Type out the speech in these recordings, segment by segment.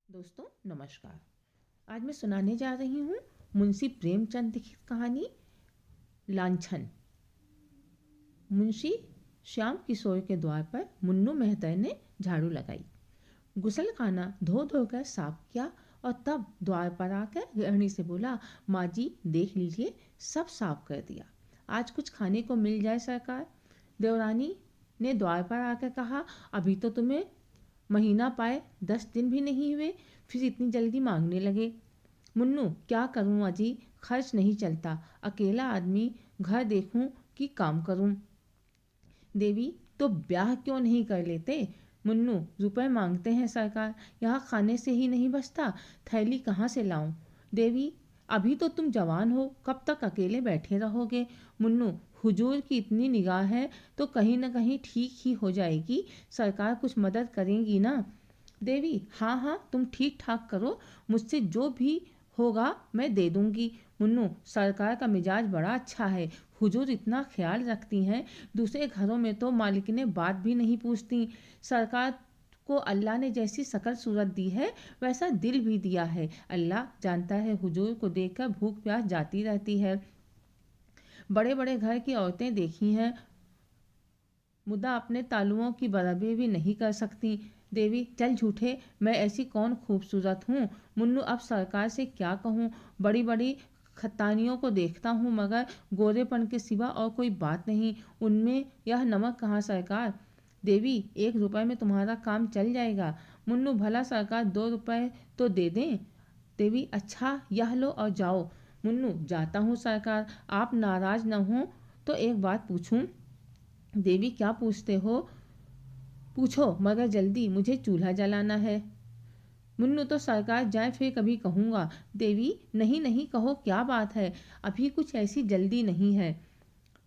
दोस्तों नमस्कार। आज मैं सुनाने जा रही हूँ मुंशी प्रेमचंद की कहानी लांछन। मुंशी श्याम किशोर के द्वार पर मुन्नू मेहतर ने झाड़ू लगाई, गुसलखाना धो धो कर साफ किया और तब द्वार पर आकर गृहिणी से बोला, माँ जी देख लीजिए सब साफ कर दिया, आज कुछ खाने को मिल जाए सरकार। देवरानी ने द्वार पर आकर कहा, अभी तो तुम्हें महीना पाए 10 दिन भी नहीं हुए, फिर इतनी जल्दी मांगने लगे। मुन्नू क्या करूं अजी, खर्च नहीं चलता, अकेला आदमी, घर देखूं कि काम करूं। देवी तो ब्याह क्यों नहीं कर लेते। मुन्नू रुपए मांगते हैं सरकार, यहाँ खाने से ही नहीं बचता, थैली कहाँ से लाऊं। देवी अभी तो तुम जवान हो, कब तक अकेले बैठे रहोगे। मुन्नू हुजूर की इतनी निगाह है तो कहीं न कहीं ठीक ही हो जाएगी, सरकार कुछ मदद करेंगी ना। देवी हाँ हाँ तुम ठीक ठाक करो, मुझसे जो भी होगा मैं दे दूंगी। मुन्नू सरकार का मिजाज बड़ा अच्छा है, हुजूर इतना ख्याल रखती हैं, दूसरे घरों में तो मालिकिनें बात भी नहीं पूछती। सरकार को अल्लाह ने जैसी शकल सूरत दी है वैसा दिल भी दिया है, अल्लाह जानता है हुजूर को देखकर भूख प्यास जाती रहती है। बड़े बड़े घर की औरतें देखी हैं, मुद्दा अपने तालुओं की बराबरी भी नहीं कर सकती। देवी चल झूठे, मैं ऐसी कौन खूबसूरत हूँ। मुन्नू अब सरकार से क्या कहूँ, बड़ी बड़ी खतानियों को देखता हूँ मगर गोरेपन के सिवा और कोई बात नहीं, उनमें यह नमक कहाँ सरकार। देवी 1 रुपए में तुम्हारा काम चल जाएगा। मुन्नू भला सरकार 2 रुपए तो दे दें। देवी अच्छा यह लो और जाओ। मुन्नू जाता हूँ सरकार, आप नाराज न हो तो एक बात पूछूं। देवी क्या पूछते हो, पूछो मगर जल्दी, मुझे चूल्हा जलाना है। मुन्नू तो सरकार जाए फिर कभी कहूँगा। देवी नहीं नहीं कहो क्या बात है, अभी कुछ ऐसी जल्दी नहीं है।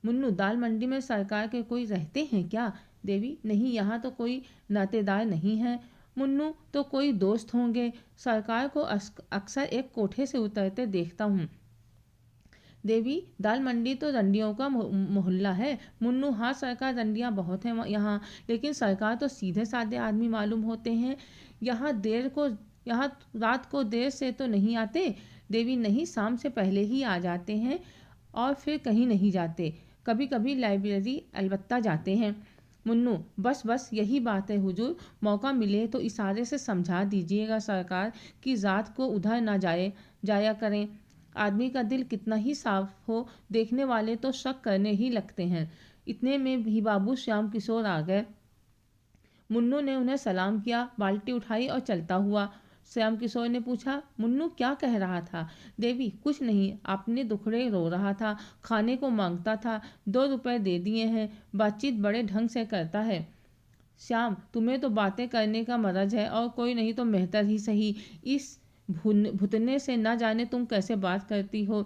मुन्नू दाल मंडी में सरकार के कोई रहते हैं क्या। देवी नहीं, यहाँ तो कोई नातेदार नहीं है। मुन्नू तो कोई दोस्त होंगे, सरकार को अक्सर एक कोठे से उतरते देखता हूँ। देवी दाल मंडी तो रंडियों का मोहल्ला है। मुन्नू हाँ सरकार रंडियाँ बहुत हैं यहाँ, लेकिन सरकार तो सीधे साधे आदमी मालूम होते हैं। यहाँ रात को देर से तो नहीं आते। देवी नहीं, शाम से पहले ही आ जाते हैं और फिर कहीं नहीं जाते, कभी कभी लाइब्रेरी अलबत्ता जाते हैं। मुन्नू बस बस यही बात है हुजूर, मौका मिले तो इशारे से समझा दीजिएगा सरकार कि रात को उधर ना जाया करें। आदमी का दिल कितना ही साफ हो, देखने वाले तो शक करने ही लगते हैं। इतने में भी बाबू श्याम किशोर आ गए। मुन्नू ने उन्हें सलाम किया, बाल्टी उठाई और चलता हुआ। श्याम किशोर ने पूछा, मुन्नू क्या कह रहा था। देवी कुछ नहीं, अपने दुखड़े रो रहा था, खाने को मांगता था, 2 रुपए दे दिए हैं, बातचीत बड़े ढंग से करता है। श्याम तुम्हें तो बातें करने का मरज है, और कोई नहीं तो मेहतर ही सही, इस भुतने से न जाने तुम कैसे बात करती हो।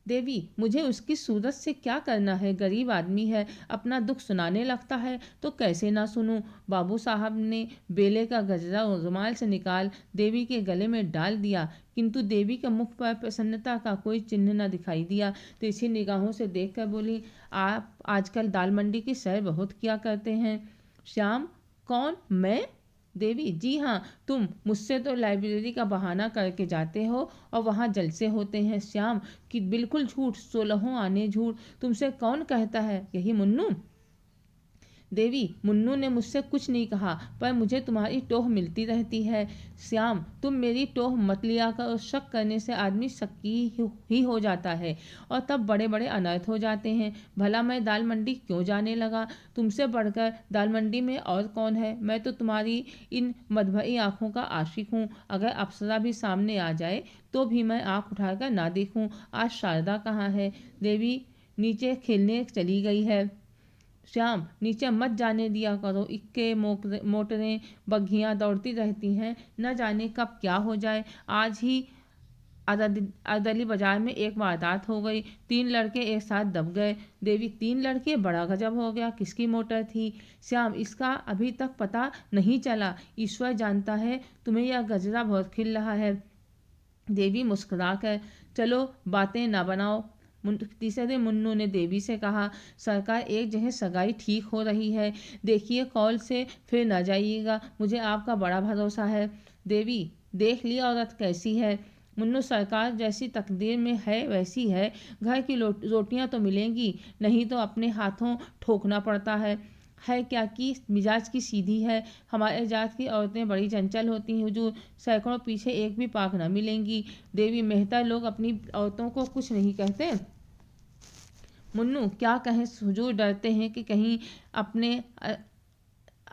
देवी मुझे उसकी सूरत से क्या करना है, गरीब आदमी है, अपना दुख सुनाने लगता है तो कैसे ना सुनूं। बाबू साहब ने बेले का गजरा रुमाल से निकाल देवी के गले में डाल दिया, किंतु देवी के मुख पर प्रसन्नता का कोई चिन्ह न दिखाई दिया। तिरछी निगाहों से देखकर बोली, आप आजकल दाल मंडी की सैर बहुत किया करते हैं। श्याम कौन, मैं। देवी जी हाँ, तुम मुझसे तो लाइब्रेरी का बहाना करके जाते हो और वहाँ जलसे होते हैं। श्याम कि बिल्कुल झूठ, 16 आने झूठ, तुमसे कौन कहता है, यही मुन्नू। देवी मुन्नू ने मुझसे कुछ नहीं कहा, पर मुझे तुम्हारी टोह मिलती रहती है। श्याम तुम मेरी टोह मत लिया कर, शक करने से आदमी शक्की ही हो जाता है और तब बड़े बड़े अनर्थ हो जाते हैं। भला मैं दाल मंडी क्यों जाने लगा, तुमसे बढ़कर दाल मंडी में और कौन है। मैं तो तुम्हारी इन मधुबई आँखों का आशिक हूँ, अगर अप्सरा भी सामने आ जाए तो भी मैं आँख उठाकर ना देखूँ। आज शारदा कहाँ है। देवी नीचे खेलने चली गई है। श्याम नीचे मत जाने दिया करो, इक्के मोटरें बग्घियाँ दौड़ती रहती हैं, न जाने कब क्या हो जाए। आज ही अदली बाजार में एक वारदात हो गई, 3 लड़के एक साथ दब गए। देवी 3 लड़के, बड़ा गजब हो गया, किसकी मोटर थी। श्याम इसका अभी तक पता नहीं चला, ईश्वर जानता है, तुम्हें यह गजरा बहुत खिल रहा है। देवी मुस्कुरा कर, चलो बातें ना बनाओ, तीसरे दिन मुन्नू ने देवी से कहा, सरकार एक जगह सगाई ठीक हो रही है, देखिए कॉल से फिर न जाइएगा, मुझे आपका बड़ा भरोसा है। देवी, देख ली औरत कैसी है। मुन्नू, सरकार जैसी तकदीर में है वैसी है, घर की रोटियां तो मिलेंगी, नहीं तो अपने हाथों ठोकना पड़ता है क्या कि मिजाज की सीधी है। हमारे जात की औरतें बड़ी चंचल होती हैं हुजूर, सैकड़ों पीछे एक भी पाक न मिलेंगी। देवी, मेहता लोग अपनी औरतों को कुछ नहीं कहते। मुन्नू, क्या कहें हुजूर, डरते हैं कि कहीं अपने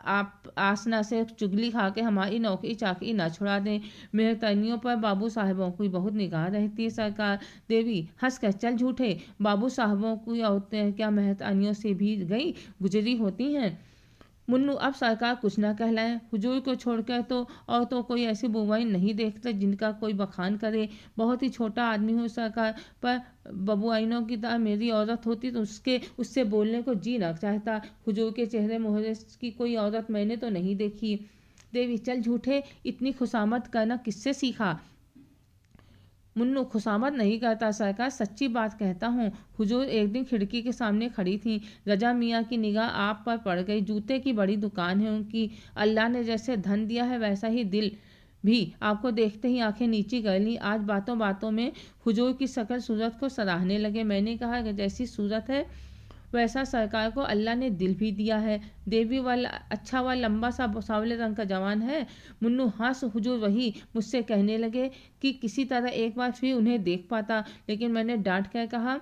आप आसना से चुगली खा के हमारी नौकरी चाकरी ना छुड़ा दें। मेहतनियों पर बाबू साहबों की बहुत निगाह रहती है सरकार। देवी, हंस कर, चल झूठे, बाबू साहबों की औरतें क्या मेहतनियों से भी गई गुजरी होती हैं। मुन्नू, अब सरकार कुछ ना कहलाएं, हुजूर को छोड़कर तो कोई ऐसी बुवाई नहीं देखते जिनका कोई बखान करे। बहुत ही छोटा आदमी हूँ सरकार, पर बबुआइनों की तरह मेरी औरत होती तो उससे बोलने को जी ना चाहता। हुजूर के चेहरे मोहरे की कोई औरत मैंने तो नहीं देखी। देवी, चल झूठे, इतनी खुशामद करना किससे सीखा। मुन्नू, खुशामद नहीं करता सरकार, सच्ची बात कहता हूँ। हुजूर एक दिन खिड़की के सामने खड़ी थी, रजा मियाँ की निगाह आप पर पड़ गई। जूते की बड़ी दुकान है उनकी, अल्लाह ने जैसे धन दिया है वैसा ही दिल भी। आपको देखते ही आंखें नीची कर ली। आज बातों बातों में हुजूर की शकल सूरत को सराहने लगे। मैंने कहा कि जैसी सूरत है वैसा सरकार को अल्लाह ने दिल भी दिया है। देवी, वाला अच्छा व लंबा सा सांवले रंग का जवान है। मुन्नू, हाँ हुजूर वही। मुझसे कहने लगे कि किसी तरह एक बार फिर उन्हें देख पाता, लेकिन मैंने डांट कर कहा,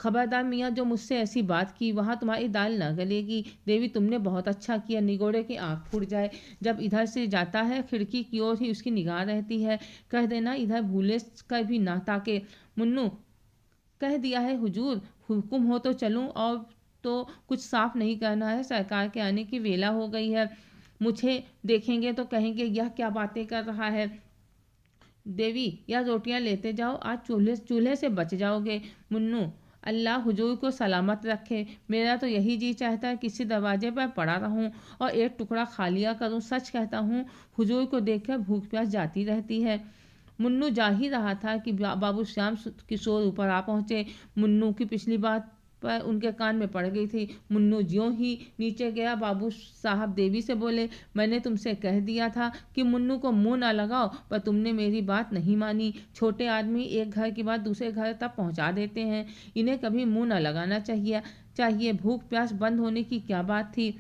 खबरदार मियाँ, जो मुझसे ऐसी बात की वहाँ तुम्हारी दाल न गलेगी। देवी, तुमने बहुत अच्छा किया, निगोड़े की आंख फूट जाए। जब इधर से जाता है खिड़की की ओर ही उसकी निगाह रहती है, कह देना इधर भूले कर भी ना ताके। मुन्नू, कह दिया है हुजूर, हुक्म हो तो चलूं, और तो कुछ साफ नहीं करना है, सरकार के आने की वेला हो गई है। मुझे देखेंगे तो कहेंगे यह क्या बातें कर रहा है। देवी, यह रोटियां लेते जाओ, आज चूल्हे चूल्हे से बच जाओगे। मुन्नू, अल्लाह हुजूर को सलामत रखे, मेरा तो यही जी चाहता है किसी दरवाजे पर पड़ा रहूं और एक टुकड़ा खा लिया करूं। सच कहता हूँ, हुजूर को देखकर भूख प्यास जाती रहती है। मुन्नू जा ही रहा था कि बाबू श्याम किशोर ऊपर आ पहुंचे। मुन्नू की पिछली बात पर उनके कान में पड़ गई थी। मुन्नू ज्यों ही नीचे गया, बाबू साहब देवी से बोले, मैंने तुमसे कह दिया था कि मुन्नू को मुंह ना लगाओ, पर तुमने मेरी बात नहीं मानी। छोटे आदमी एक घर की बात दूसरे घर तक पहुंचा देते हैं, इन्हें कभी मुंह न लगाना चाहिए। भूख प्यास बंद होने की क्या बात थी।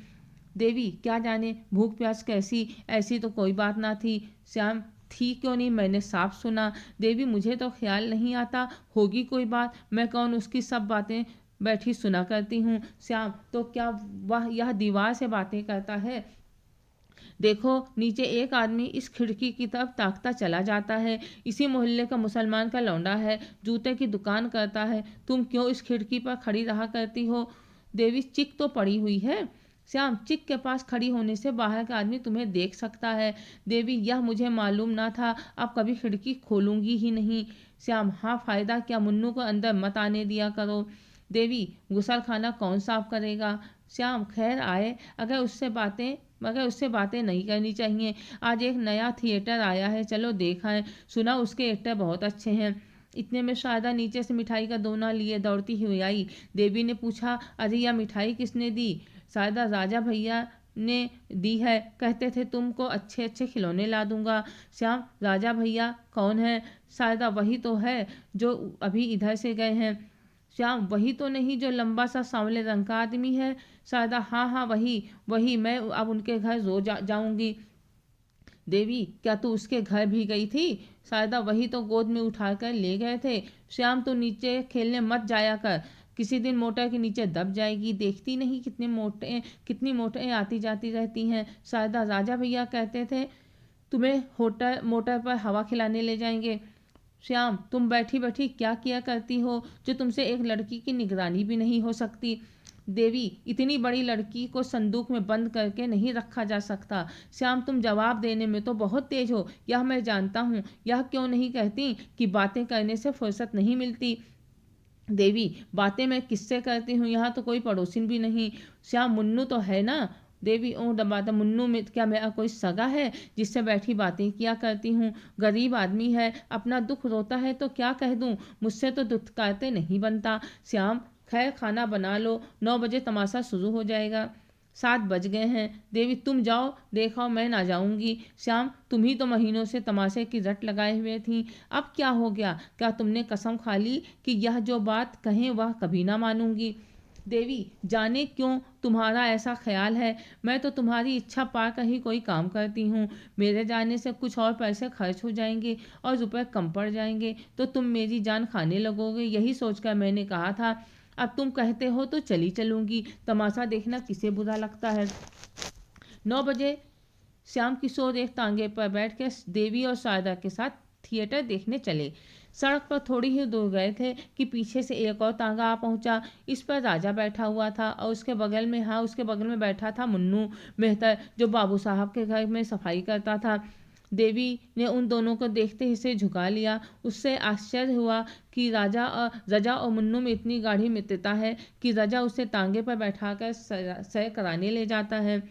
देवी, क्या जाने भूख प्यास कैसी, ऐसी तो कोई बात ना थी। श्याम, थी क्यों नहीं, मैंने साफ सुना। देवी, मुझे तो ख्याल नहीं आता, होगी कोई बात, मैं कौन उसकी सब बातें बैठी सुना करती हूँ। श्याम, तो क्या वह यह दीवार से बातें करता है। देखो नीचे एक आदमी इस खिड़की की तरफ ताकता चला जाता है, इसी मोहल्ले का मुसलमान का लौंडा है, जूते की दुकान करता है। तुम क्यों इस खिड़की पर खड़ी रहा करती हो। देवी, चिक तो पड़ी हुई है। श्याम, चिक के पास खड़ी होने से बाहर का आदमी तुम्हें देख सकता है। देवी, यह मुझे मालूम ना था, अब कभी खिड़की खोलूंगी ही नहीं। श्याम, हाँ फायदा क्या, मुन्नू को अंदर मत आने दिया करो। देवी, गुसल खाना कौन साफ करेगा। श्याम, खैर आए, मगर उससे बातें नहीं करनी चाहिए। आज एक नया थिएटर आया है, चलो देखा सुना उसके एक्टर बहुत अच्छे हैं। इतने में शारदा नीचे से मिठाई का दोना लिए दौड़ती हुई आई। देवी ने पूछा, अरे यह मिठाई किसने दी। शारदा, राजा भैया ने दी है, कहते थे तुमको अच्छे अच्छे खिलौने ला दूंगा। श्याम, राजा भैया कौन है। शारदा, वही तो है जो अभी इधर से गए हैं। श्याम, वही तो नहीं जो लंबा सा सांवले रंग का आदमी है। शारदा, हाँ हाँ वही मैं अब उनके घर रोज जाऊंगी। देवी, क्या तू उसके घर भी गई थी। शारदा, वही तो गोद में उठाकर ले गए थे। श्याम, तू नीचे खेलने मत जाया कर, किसी दिन मोटर के नीचे दब जाएगी, देखती नहीं कितनी मोटरें आती जाती रहती हैं। शारदा, राजा भैया कहते थे तुम्हें मोटर पर हवा खिलाने ले जाएंगे। श्याम, तुम बैठी बैठी क्या किया करती हो जो तुमसे एक लड़की की निगरानी भी नहीं हो सकती। देवी, इतनी बड़ी लड़की को संदूक में बंद करके नहीं रखा जा सकता। श्याम, तुम जवाब देने में तो बहुत तेज हो, यह मैं जानता हूँ। यह क्यों नहीं कहती कि बातें करने से फुर्सत नहीं मिलती। देवी, बातें मैं किससे करती हूँ, यहाँ तो कोई पड़ोसिन भी नहीं। श्याम, मुन्नू तो है ना, देवी ऊँ दबाता, मुन्नू में क्या मेरा कोई सगा है जिससे बैठी बातें किया करती हूँ? गरीब आदमी है, अपना दुख रोता है तो क्या कह दूँ? मुझसे तो दुत्कारते नहीं बनता। श्याम खैर खाना बना लो, 9 बजे तमाशा शुरू हो जाएगा। 7 बज गए हैं। देवी तुम जाओ देखो, मैं ना जाऊंगी। श्याम तुम ही तो महीनों से तमाशे की रट लगाए हुए थी, अब क्या हो गया? क्या तुमने कसम खा ली कि यह जो बात कहें वह कभी ना मानूंगी? देवी जाने क्यों तुम्हारा ऐसा ख्याल है, मैं तो तुम्हारी इच्छा पाकर ही कोई काम करती हूँ। मेरे जाने से कुछ और पैसे खर्च हो जाएंगे और रुपए कम पड़ जाएंगे तो तुम मेरी जान खाने लगोगे, यही सोचकर मैंने कहा था। अब तुम कहते हो तो चली चलूंगी, तमाशा देखना किसे बुरा लगता है। 9 बजे श्याम किशोर एक तांगे पर बैठकर देवी और शारदा के साथ थिएटर देखने चले। सड़क पर थोड़ी ही दूर गए थे कि पीछे से एक और तांगा आ पहुंचा। इस पर राजा बैठा हुआ था और उसके बगल में बैठा था मुन्नू मेहतर, जो बाबू साहब के घर में सफाई करता था। देवी ने उन दोनों को देखते ही सिर झुका लिया। उससे आश्चर्य हुआ कि रजा और मुन्नू में इतनी गाढ़ी मित्रता है कि रजा उसे तांगे पर बैठाकर सैर कराने ले जाता है।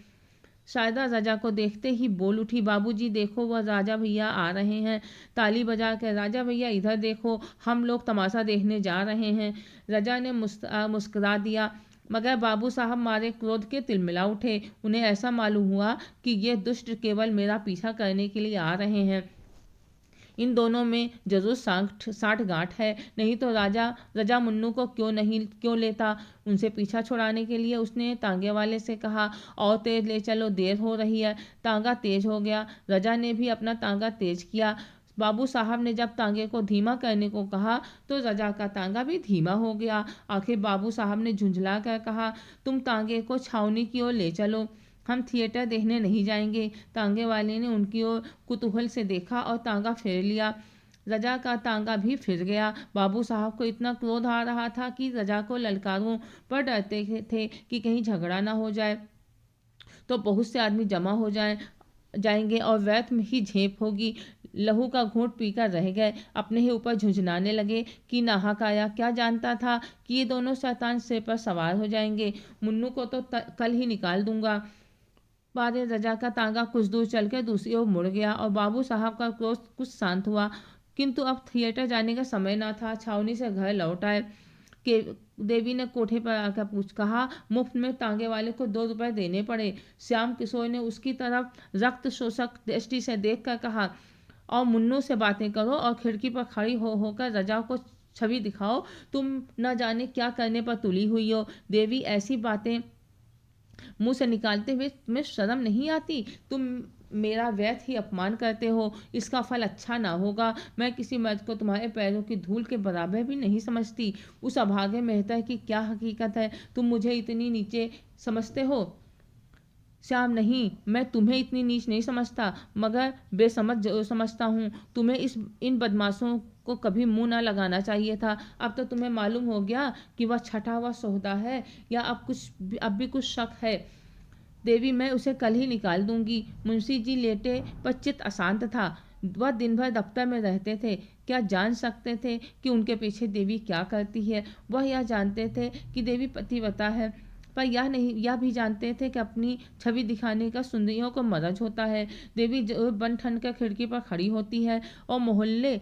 शारदा रजा को देखते ही बोल उठी, बाबूजी देखो वह राजा भैया आ रहे हैं। ताली बजा कर, राजा भैया इधर देखो, हम लोग तमाशा देखने जा रहे हैं। रजा ने मुस्कुरा दिया, मगर बाबू साहब मारे क्रोध के तिलमिला उठे। उन्हें ऐसा मालूम हुआ कि ये दुष्ट केवल मेरा पीछा करने के लिए आ रहे हैं। इन दोनों में जरूर साठ गांठ है, नहीं तो रजा मुन्नू को क्यों लेता। उनसे पीछा छुड़ाने के लिए उसने तांगे वाले से कहा, और तेज ले चलो, देर हो रही है। तांगा तेज हो गया। रजा ने भी अपना तांगा तेज किया। बाबू साहब ने जब तांगे को धीमा करने को कहा तो रजा का तांगा भी धीमा हो गया। आखिर बाबू साहब ने झुंझला कर कहा, तुम तांगे को छावनी की ओर ले चलो, हम थिएटर देखने नहीं जाएंगे। तांगे वाले ने उनकी ओर कुतूहल से देखा और तांगा फेर लिया। रजा का तांगा भी फिर गया। बाबू साहब को इतना क्रोध आ रहा था कि रजा को ललकारों पर डरते थे कि कहीं झगड़ा ना हो जाए तो बहुत से आदमी जमा हो जाएंगे और व्यर्थ में ही झेप होगी। लहू का घूंट पीकर रह गए, अपने ही ऊपर झुंझुनाने लगे कि नाहक आया, क्या जानता था कि ये दोनों शैतान सिर पर सवार हो जाएंगे। मुन्नू को तो कल ही निकाल दूंगा। बारे रजा का तांगा कुछ दूर चलकर दूसरी ओर मुड़ गया और बाबू साहब का क्रोध कुछ शांत हुआ, किंतु अब थिएटर जाने का समय न था। छावनी से घर लौट आए। के देवी ने कोठे पर आकर कहा, मुफ्त में तांगे वाले को 2 रुपए देने पड़े। श्याम किशोर ने उसकी तरफ रक्त शोषक दृष्टि से देखकर कहा, और मुन्नू से बातें करो और खिड़की पर खड़ी होकर रजा को छवि दिखाओ, तुम न जाने क्या करने पर तुली हुई हो। देवी ऐसी बातें मुंह से निकालते हुए तुम्हें शर्म नहीं आती? तुम मेरा व्यर्थ ही अपमान करते हो, इसका फल अच्छा ना होगा। मैं किसी मर्द को तुम्हारे पैरों की धूल के बराबर भी नहीं समझती। उस अभागे मेहता की क्या हकीकत है, तुम मुझे इतनी नीचे समझते हो? श्याम नहीं, मैं तुम्हें इतनी नीच नहीं समझता, मगर बेसमझ जरूर समझता हूँ। तुम्हें इन बदमाशों को कभी मुंह ना लगाना चाहिए था। अब तो तुम्हें मालूम हो गया कि वह छठा हुआ सौदा है, या अब भी कुछ शक है? देवी मैं उसे कल ही निकाल दूंगी। मुंशी जी लेटे पर चित्त अशांत था। वह दिन भर दफ्तर में रहते थे, क्या जान सकते थे कि उनके पीछे देवी क्या करती है? वह यह जानते थे कि देवी पतिव्रता है, पर यह भी जानते थे कि अपनी छवि दिखाने का सुंदरियों को मरज होता है। देवी बन ठन कर खिड़की पर खड़ी होती है और मोहल्ले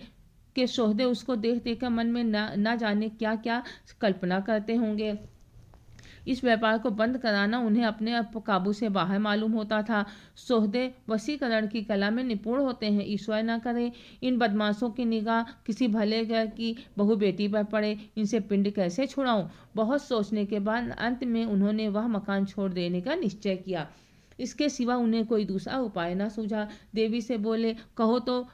के सोहदे उसको देख देख कर मन में ना जाने क्या क्या कल्पना करते होंगे। इस व्यापार को बंद कराना उन्हें अपने काबू से बाहर मालूम होता था। सोहदे वशीकरण की कला में निपुण होते हैं, ईश्वर न करे इन बदमाशों की निगाह किसी भले घर की बहू बेटी पर पड़े, इनसे पिंड कैसे छुड़ाऊं? बहुत सोचने के बाद अंत में उन्होंने वह मकान छोड़ देने का निश्चय किया। इसके सिवा उन्हें कोई दूसरा उपाय न सूझा। देवी से बोले, कहो तो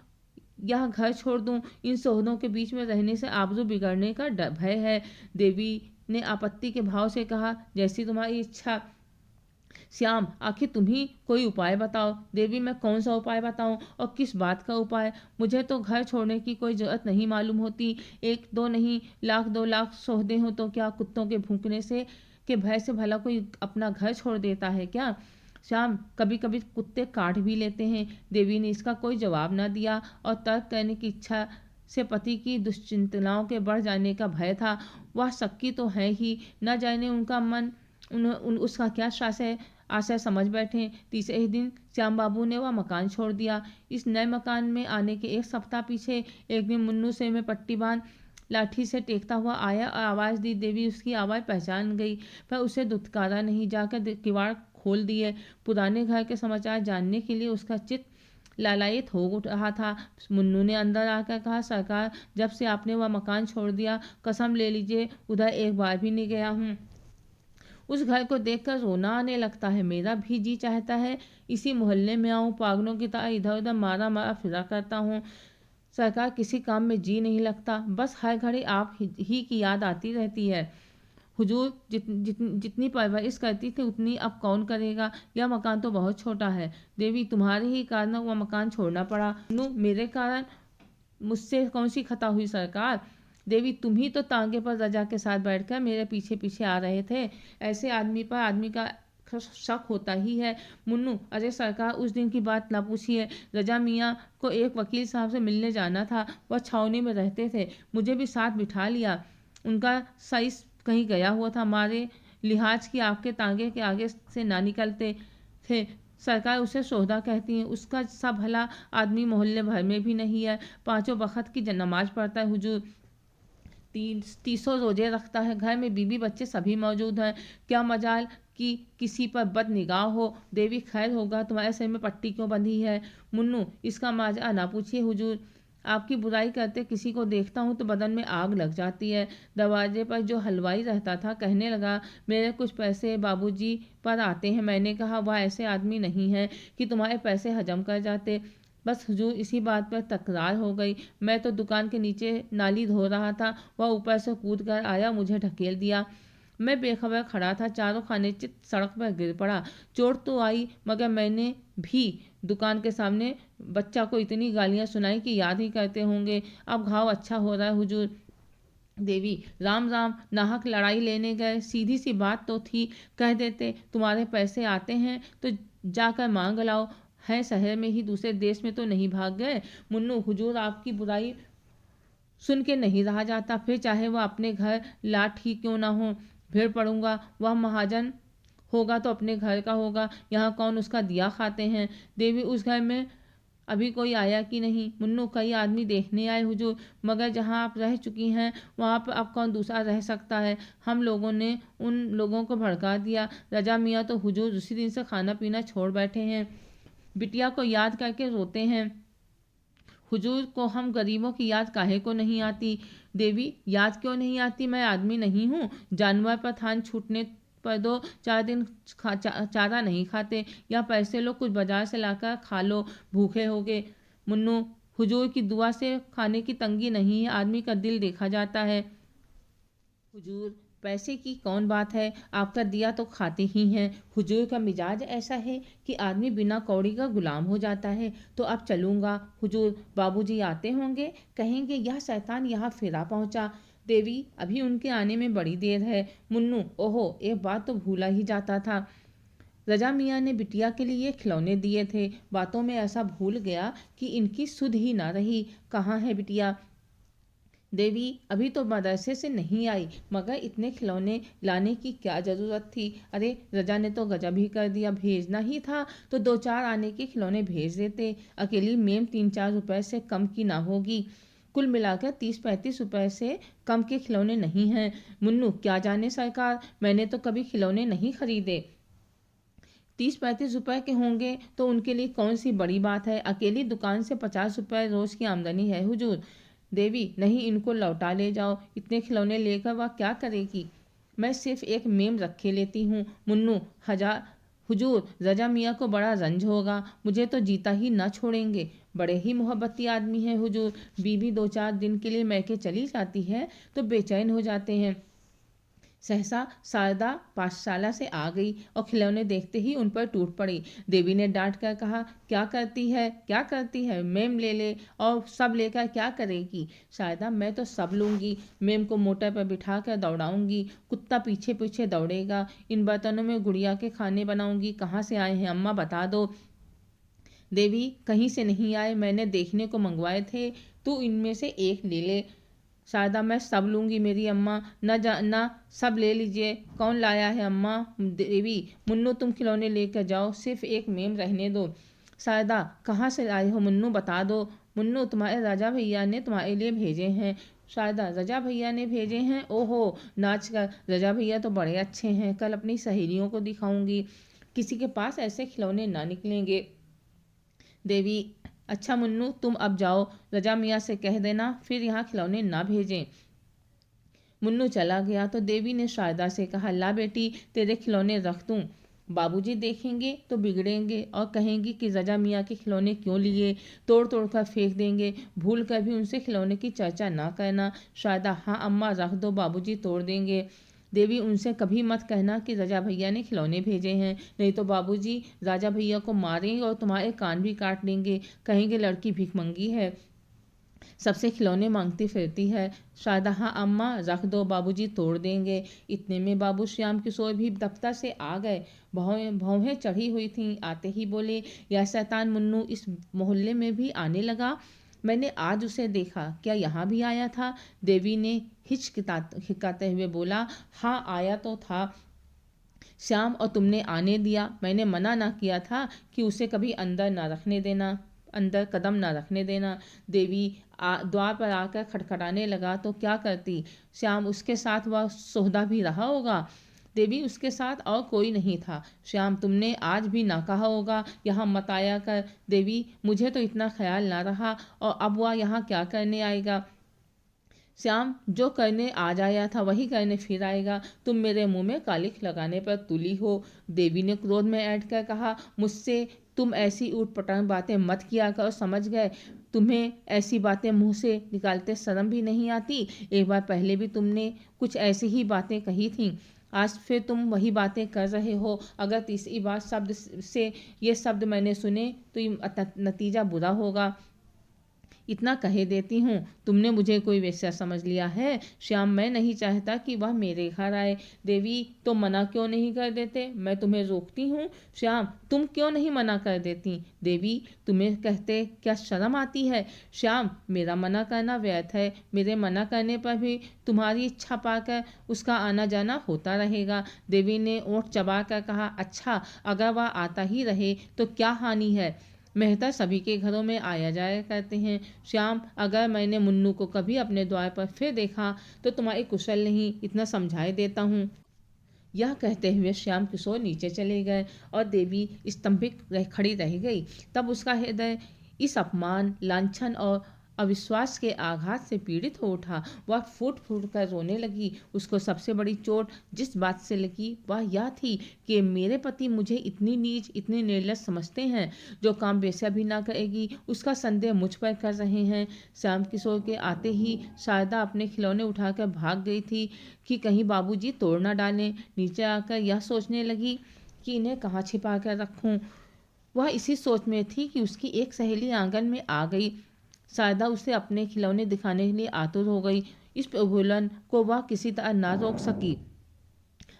यह घर छोड़ दूं? इन सोहदों के बीच में रहने से आबरू बिगड़ने का भय है। देवी ने आपत्ति के भाव से कहा, जैसी तुम्हारी इच्छा। श्याम आखिर तुम ही कोई उपाय बताओ। देवी मैं कौन सा उपाय बताऊं और किस बात का उपाय? मुझे तो घर छोड़ने की कोई जरूरत नहीं मालूम होती। 1-2 नहीं, 1,00,000-2 लाख सोहदे हो तो क्या कुत्तों के भूखने से के भय से भला कोई अपना घर छोड़ देता है क्या? श्याम कभी कभी कुत्ते काट भी लेते हैं। देवी ने इसका कोई जवाब न दिया और तर्क करने की इच्छा से पति की दुश्चिंतनाओं के बढ़ जाने का भय था। वह सक्की तो है ही, न जाने उनका मन उसका क्या शास है। आशा समझ बैठे। तीसरे ही दिन श्याम बाबू ने वह मकान छोड़ दिया। इस नए मकान में आने के 1 सप्ताह पीछे एक दिन मुन्नू सिर में पट्टी बांध लाठी से टेकता हुआ आया और आवाज़ दी। देवी उसकी आवाज़ पहचान गई, पर उसे दुत्कारा नहीं। जाकर किवाड़ खोल दिए। पुराने घर के समाचार जानने के लिए उसका चित्त लालायित हो रहा था। मुन्नू ने अंदर आकर कहा, सरकार, जब से आपने वह मकान छोड़ दिया, कसम ले लीजिए उधर एक बार भी नहीं गया हूँ। उस घर को देखकर रोना आने लगता है। मेरा भी जी चाहता है इसी मोहल्ले में आऊँ, पागलों की तरह इधर उधर मारा मारा फिरा करता हूँ। सरकार, किसी काम में जी नहीं लगता, बस हर घड़ी आप ही की याद आती रहती है। हुजूर, जितनी परवरिश करती थी उतनी अब कौन करेगा। यह मकान तो बहुत छोटा है। देवी, तुम्हारे ही कारण वह मकान छोड़ना पड़ा। मेरे कारण? मुझसे कौन सी खता हुई सरकार? देवी, तुम ही तो तांगे पर रजा के साथ बैठकर मेरे पीछे पीछे आ रहे थे। ऐसे आदमी पर आदमी का शक होता ही है। मुन्नू, अरे सरकार, उस दिन की बात ना पूछिए। रजा मियाँ को एक वकील साहब से मिलने जाना था। वह छावनी में रहते थे, मुझे भी साथ बिठा लिया। उनका साइस कहीं गया हुआ था, हमारे लिहाज की आपके तांगे के आगे से ना निकलते थे। सरकार उसे सोहदा कहती हैं। उसका सा भला आदमी मोहल्ले भर में भी नहीं है। 5 वक्त की नमाज पढ़ता है हुजूर, 300 रोजे रखता है। घर में बीबी बच्चे सभी मौजूद हैं। क्या मजाल कि किसी पर बद निगाह हो। देवी, खैर होगा, तुम्हारे सिर में पट्टी क्यों बंधी है? मुन्नू, इसका माजरा ना पूछिए हुजूर, आपकी बुराई करते किसी को देखता हूँ तो बदन में आग लग जाती है। दरवाजे पर जो हलवाई रहता था कहने लगा, मेरे कुछ पैसे बाबूजी पर आते हैं। मैंने कहा, वह ऐसे आदमी नहीं है कि तुम्हारे पैसे हजम कर जाते। बस हुजूर, इसी बात पर तकरार हो गई। मैं तो दुकान के नीचे नाली धो रहा था, वह ऊपर से कूद कर आया, मुझे ढकेल दिया। मैं बेखबर खड़ा था, चारों खाने चित सड़क पर गिर पड़ा। चोट तो आई, मगर मैंने भी दुकान के सामने बच्चा को इतनी गालियां सुनाई कि याद ही करते होंगे। अब घाव अच्छा हो रहा है हुजूर। देवी, राम राम, नाहक लड़ाई लेने गए, सीधी सी बात तो थी, कह देते तुम्हारे पैसे आते हैं तो जाकर मांग लाओ। है शहर में ही, दूसरे देश में तो नहीं भाग गए। मुन्नू, हुजूर आपकी बुराई सुन के नहीं रहा जाता, फिर चाहे वह अपने घर लाट ही क्यों ना हो। फिर पड़ूंगा, वह महाजन होगा तो अपने घर का होगा, यहाँ कौन उसका दिया खाते हैं। देवी, उस घर में अभी कोई आया कि नहीं? मुन्नू, कई आदमी देखने आए हुजूर, मगर जहाँ आप रह चुकी हैं वहाँ पर अब कौन दूसरा रह सकता है। हम लोगों ने उन लोगों को भड़का दिया। रजा मियाँ तो हुजूर उसी दिन से खाना पीना छोड़ बैठे हैं, बिटिया को याद करके रोते हैं। हुजूर को हम गरीबों की याद काहे को नहीं आती? देवी, याद क्यों नहीं आती? मैं आदमी नहीं हूँ? जानवर पर थान छूटने पर 2-4 दिन चारा नहीं खाते, या पैसे लो कुछ बाजार से लाकर खा लो, भूखे होगे। मुन्नू, हुजूर की दुआ से खाने की तंगी नहीं है, आदमी का दिल देखा जाता है। हुजूर, पैसे की कौन बात है, आपका दिया तो खाते ही हैं। हुजूर का मिजाज ऐसा है कि आदमी बिना कौड़ी का गुलाम हो जाता है। तो अब चलूँगा हुजूर, बाबूजी आते होंगे, कहेंगे यह शैतान यहाँ फिरा पहुँचा। देवी, अभी उनके आने में बड़ी देर है। मुन्नू, ओहो, एक बात तो भूला ही जाता था, रजा मियाँ ने बिटिया के लिए खिलौने दिए थे। बातों में ऐसा भूल गया कि इनकी सुध ही ना रही। कहाँ है बिटिया? देवी, अभी तो मदरसे से नहीं आई, मगर इतने खिलौने लाने की क्या ज़रूरत थी? अरे, रजा ने तो गजब ही कर दिया, भेजना ही था तो 2-4 आने के खिलौने भेज देते। अकेली मेम 3-4 रुपए से कम की ना होगी। कुल मिलाकर 30-35 रुपए से कम के खिलौने नहीं हैं। मुन्नू, क्या जाने सरकार, मैंने तो कभी खिलौने नहीं खरीदे। 30-35 रुपए के होंगे तो उनके लिए कौन सी बड़ी बात है। अकेली दुकान से 50 रुपए रोज की आमदनी है हुजूर। देवी, नहीं, इनको लौटा ले जाओ, इतने खिलौने लेकर वह क्या करेगी? मैं सिर्फ एक मेम रखे लेती हूँ। मुन्नू, हुजूर, रजा मियाँ को बड़ा रंज होगा, मुझे तो जीता ही ना छोड़ेंगे। बड़े ही मोहब्बती आदमी हैं हुजूर, बीवी 2-4 दिन के लिए मैके चली जाती है तो बेचैन हो जाते हैं। सहसा शारदा पाठशाला से आ गई और खिलौने देखते ही उन पर टूट पड़ी। देवी ने डांट कर कहा, क्या करती है, क्या करती है? मेम ले ले, और सब लेकर क्या करेगी? शारदा, मैं तो सब लूँगी। मेम को मोटर पर बिठा कर दौड़ाऊंगी, कुत्ता पीछे पीछे दौड़ेगा। इन बर्तनों में गुड़िया के खाने बनाऊंगी। कहाँ से आए हैं अम्मा, बता दो। देवी, कहीं से नहीं आए, मैंने देखने को मंगवाए थे, तू इनमें से एक ले ले। शारदा, मैं सब लूँगी मेरी अम्मा, ना सब ले लीजिए। कौन लाया है अम्मा? देवी, मुन्नू तुम खिलौने लेकर जाओ, सिर्फ एक मेम रहने दो। शारदा, कहाँ से आए हो मुन्नू, बता दो। मुन्नू, तुम्हारे राजा भैया ने तुम्हारे लिए भेजे हैं। शारदा, रजा भैया ने भेजे हैं? ओहो, नाच कर, रजा भैया तो बड़े अच्छे हैं, कल अपनी सहेलियों को दिखाऊंगी। किसी के पास ऐसे खिलौने ना निकलेंगे। देवी, अच्छा मुन्नू तुम अब जाओ, रजा मियाँ से कह देना फिर यहाँ खिलौने ना भेजें। मुन्नू चला गया तो देवी ने शारदा से कहा, ला बेटी तेरे खिलौने रख दूं। बाबूजी देखेंगे तो बिगड़ेंगे और कहेंगे कि रजा मियाँ के खिलौने क्यों लिए, तोड़ तोड़ कर फेंक देंगे। भूल कर भी उनसे खिलौने की चर्चा ना करना। शारदा, हाँ अम्मा रख दो, बाबूजी तोड़ देंगे। देवी, उनसे कभी मत कहना कि रजा भैया ने खिलौने भेजे हैं, नहीं तो बाबूजी राजा भैया को मारेंगे और तुम्हारे कान भी काट देंगे, कहेंगे लड़की भिखमंगी है, सबसे खिलौने मांगती फिरती है। शारदा, हाँ अम्मा रख दो, बाबूजी तोड़ देंगे। इतने में बाबू श्याम किशोर भी दफ्तर से आ गए। भौहें चढ़ी हुई थीं। आते ही बोले, यह शैतान मुन्नू इस मोहल्ले में भी आने लगा? मैंने आज उसे देखा, क्या यहाँ भी आया था? देवी ने हिचकिचाते हुए बोला, हाँ आया तो था श्याम, और तुमने आने दिया। मैंने मना ना किया था कि उसे कभी अंदर कदम ना रखने देना। देवी द्वार पर आकर खटखटाने लगा तो क्या करती? श्याम, उसके साथ वह सोहदा भी रहा होगा। देवी, उसके साथ और कोई नहीं था। श्याम, तुमने आज भी ना कहा होगा यहाँ मत आया कर। देवी, मुझे तो इतना ख्याल ना रहा, और अब वह यहाँ क्या करने आएगा? श्याम, जो करने आज आया था वही करने फिर आएगा। तुम मेरे मुंह में कालिख लगाने पर तुली हो। देवी ने क्रोध में ऐंठ कर कहा, मुझसे तुम ऐसी ऊटपटांग बातें मत किया करो, समझ गए? तुम्हें ऐसी बातें मुंह से निकालते शर्म भी नहीं आती? एक बार पहले भी तुमने कुछ ऐसी ही बातें कही थी, आज फिर तुम वही बातें कर रहे हो। अगर तीसरी बार ये शब्द मैंने सुने तो ये नतीजा बुरा होगा। इतना कहे देती हूँ, तुमने मुझे कोई वैसा समझ लिया है? श्याम, मैं नहीं चाहता कि वह मेरे घर आए। देवी, तो मना क्यों नहीं कर देते? मैं तुम्हें रोकती हूँ? श्याम, तुम क्यों नहीं मना कर देती? देवी, तुम्हें कहते क्या शर्म आती है? श्याम, मेरा मना करना व्यर्थ है। मेरे मना करने पर भी तुम्हारी इच्छा पाकर उसका आना जाना होता रहेगा। देवी ने ओठ चबा कर कहा, अच्छा अगर वह आता ही रहे तो क्या हानि है? मेहता सभी के घरों में आया जाया करते हैं। श्याम, अगर मैंने मुन्नू को कभी अपने द्वार पर फिर देखा तो तुम्हारी कुशल नहीं, इतना समझाए देता हूँ। यह कहते हुए श्याम किशोर नीचे चले गए और देवी स्तंभित खड़ी रह गई। तब उसका हृदय इस अपमान, लांछन और अविश्वास के आघात से पीड़ित हो उठा। वह फूट फूट कर रोने लगी। उसको सबसे बड़ी चोट जिस बात से लगी वह यह थी कि मेरे पति मुझे इतनी नीच, इतनी निर्लज समझते हैं। जो काम बेस्या भी ना करेगी उसका संदेह मुझ पर कर रहे हैं। श्याम किशोर के आते ही शारदा अपने खिलौने उठाकर भाग गई थी कि कहीं बाबूजी तोड़ ना डालें। नीचे आकर यह सोचने लगी कि इन्हें कहाँ छिपा कर रखूं। वह इसी सोच में थी कि उसकी एक सहेली आंगन में आ गई। शारदा उसे अपने खिलौने दिखाने के लिए आतुर हो गई। इस प्रलोभन को वह किसी तरह ना रोक सकी।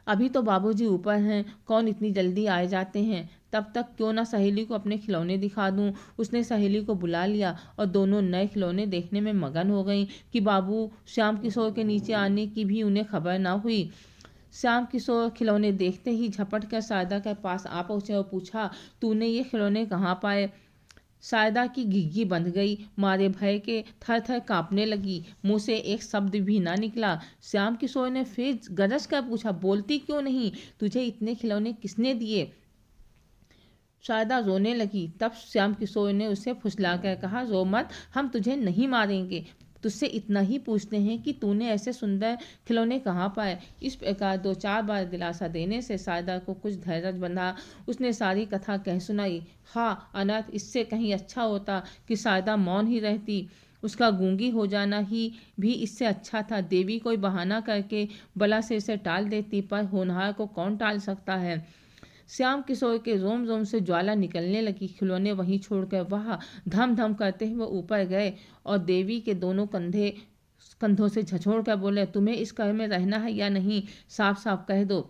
अभी तो बाबूजी ऊपर हैं, कौन इतनी जल्दी आए जाते हैं, तब तक क्यों ना सहेली को अपने खिलौने दिखा दूं। उसने सहेली को बुला लिया और दोनों नए खिलौने देखने में मगन हो गईं कि बाबू श्याम किशोर के नीचे आने की भी उन्हें खबर ना हुई। श्याम किशोर खिलौने देखते ही झपट कर शारदा के पास आ पहुंचे और पूछा, तूने ये खिलौने कहाँ पाए? शारदा की घिघी बंध गई, मारे भय के थर थर कांपने लगी, मुंह से एक शब्द भी ना निकला। श्याम किशोर ने फिर गरज कर पूछा, बोलती क्यों नहीं? तुझे इतने खिलौने किसने दिए? शारदा रोने लगी। तब श्याम किशोर ने उसे फुसलाकर कहा, रो मत, हम तुझे नहीं मारेंगे, तुझसे इतना ही पूछते हैं कि तूने ऐसे सुंदर खिलौने कहाँ पाए। इस प्रकार 2-4 बार दिलासा देने से शारदा को कुछ धैर्य बंधा। उसने सारी कथा कह सुनाई। हाँ अनर्थ, इससे कहीं अच्छा होता कि शारदा मौन ही रहती। उसका गूंगी हो जाना ही भी इससे अच्छा था। देवी कोई बहाना करके बला से इसे टाल देती, पर होनहार को कौन टाल सकता है। श्याम किशोर के रोम रोम से ज्वाला निकलने लगी। खिलौने वहीं छोड़कर वह धम धम करते हुए ऊपर गए और देवी के दोनों कंधों से झंझोड़ कर बोले, तुम्हें इस घर में रहना है या नहीं, साफ साफ कह दो।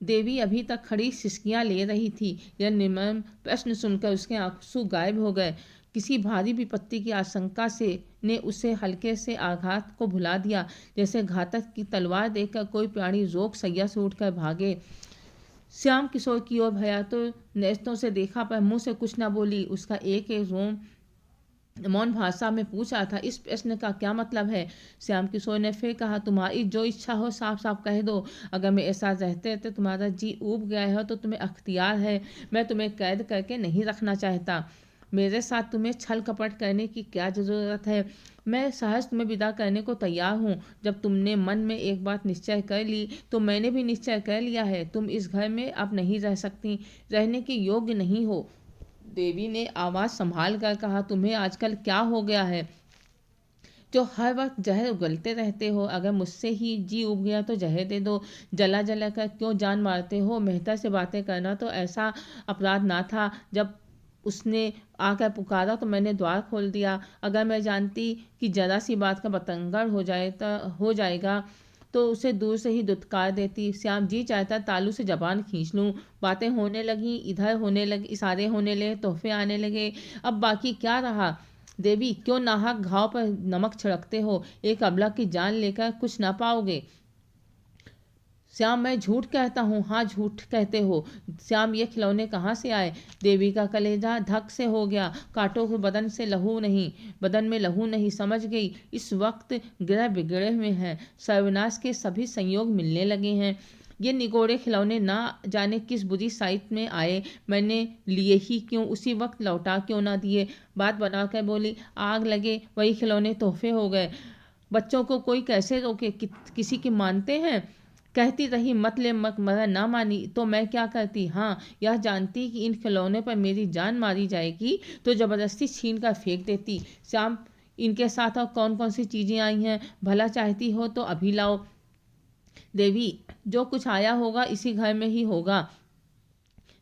देवी अभी तक खड़ी सिसकियां ले रही थी। यह निर्मम प्रश्न सुनकर उसके आंसू गायब हो गए। किसी भारी विपत्ति की आशंका से ने उसे हल्के से आघात को भुला दिया, जैसे घातक की तलवार देखकर कोई प्राणी रोक सैया से उठकर भागे। श्याम किशोर की ओर भया तो नेत्रों से देखा पर मुंह से कुछ न बोली। उसका एक एक रोम मौन भाषा में पूछ रहा था, इस प्रश्न का क्या मतलब है? श्याम किशोर ने फिर कहा, तुम्हारी जो इच्छा हो साफ साफ कह दो। अगर मैं ऐसा रहते रहते तुम्हारा जी ऊब गया है तो तुम्हें अख्तियार है, मैं तुम्हें कैद करके नहीं रखना चाहता। मेरे साथ तुम्हें छल कपट करने की क्या ज़रूरत है? मैं सहज तुम्हें विदा करने को तैयार हूँ। जब तुमने मन में एक बात निश्चय कर ली तो मैंने भी निश्चय कर लिया है। तुम इस घर में अब नहीं रह सकती, रहने के योग्य नहीं हो। देवी ने आवाज़ संभाल कर कहा, तुम्हें आजकल क्या हो गया है जो हर वक्त जहर उगलते रहते हो? अगर मुझसे ही जी उब गया तो जहर दे दो। जला जला कर क्यों जान मारते हो? मेहता से बातें करना तो ऐसा अपराध ना था। जब उसने आकर पुकारा तो मैंने द्वार खोल दिया। अगर मैं जानती कि जरा सी बात का बतंगड़ हो जाएगा तो उसे दूर से ही दुत्कार देती। श्याम जी चाहता तालू से जबान खींच लूं। बातें होने लगी, इधर होने लगे, इशारे होने लगे, तोहफे आने लगे। अब बाकी क्या रहा? देवी, क्यों नाहक घाव पर नमक छिड़कते हो? एक अबला की जान लेकर कुछ ना पाओगे। श्याम, मैं झूठ कहता हूँ? हाँ, झूठ कहते हो। श्याम, ये खिलौने कहाँ से आए? देवी का कलेजा धक से हो गया। कांटों के बदन में लहू नहीं। समझ गई, इस वक्त ग्रह बिगड़े हुए हैं, सर्वनाश के सभी संयोग मिलने लगे हैं। ये निगोड़े खिलौने ना जाने किस बुरी साइट में आए। मैंने लिए ही क्यों? उसी वक्त लौटा क्यों ना दिए? बात बनाकर बोली, आग लगे वही खिलौने तोहफे हो गए। बच्चों को कोई कैसे रोके? किसी की मानते हैं? कहती रही, मत ले मत, मगर ना मानी तो मैं क्या करती? हाँ, यह जानती कि इन खिलौने पर मेरी जान मारी जाएगी तो जबरदस्ती छीन कर फेंक देती। श्याम, इनके साथ और कौन कौन सी चीजें आई हैं? भला चाहती हो तो अभी लाओ। देवी, जो कुछ आया होगा इसी घर में ही होगा।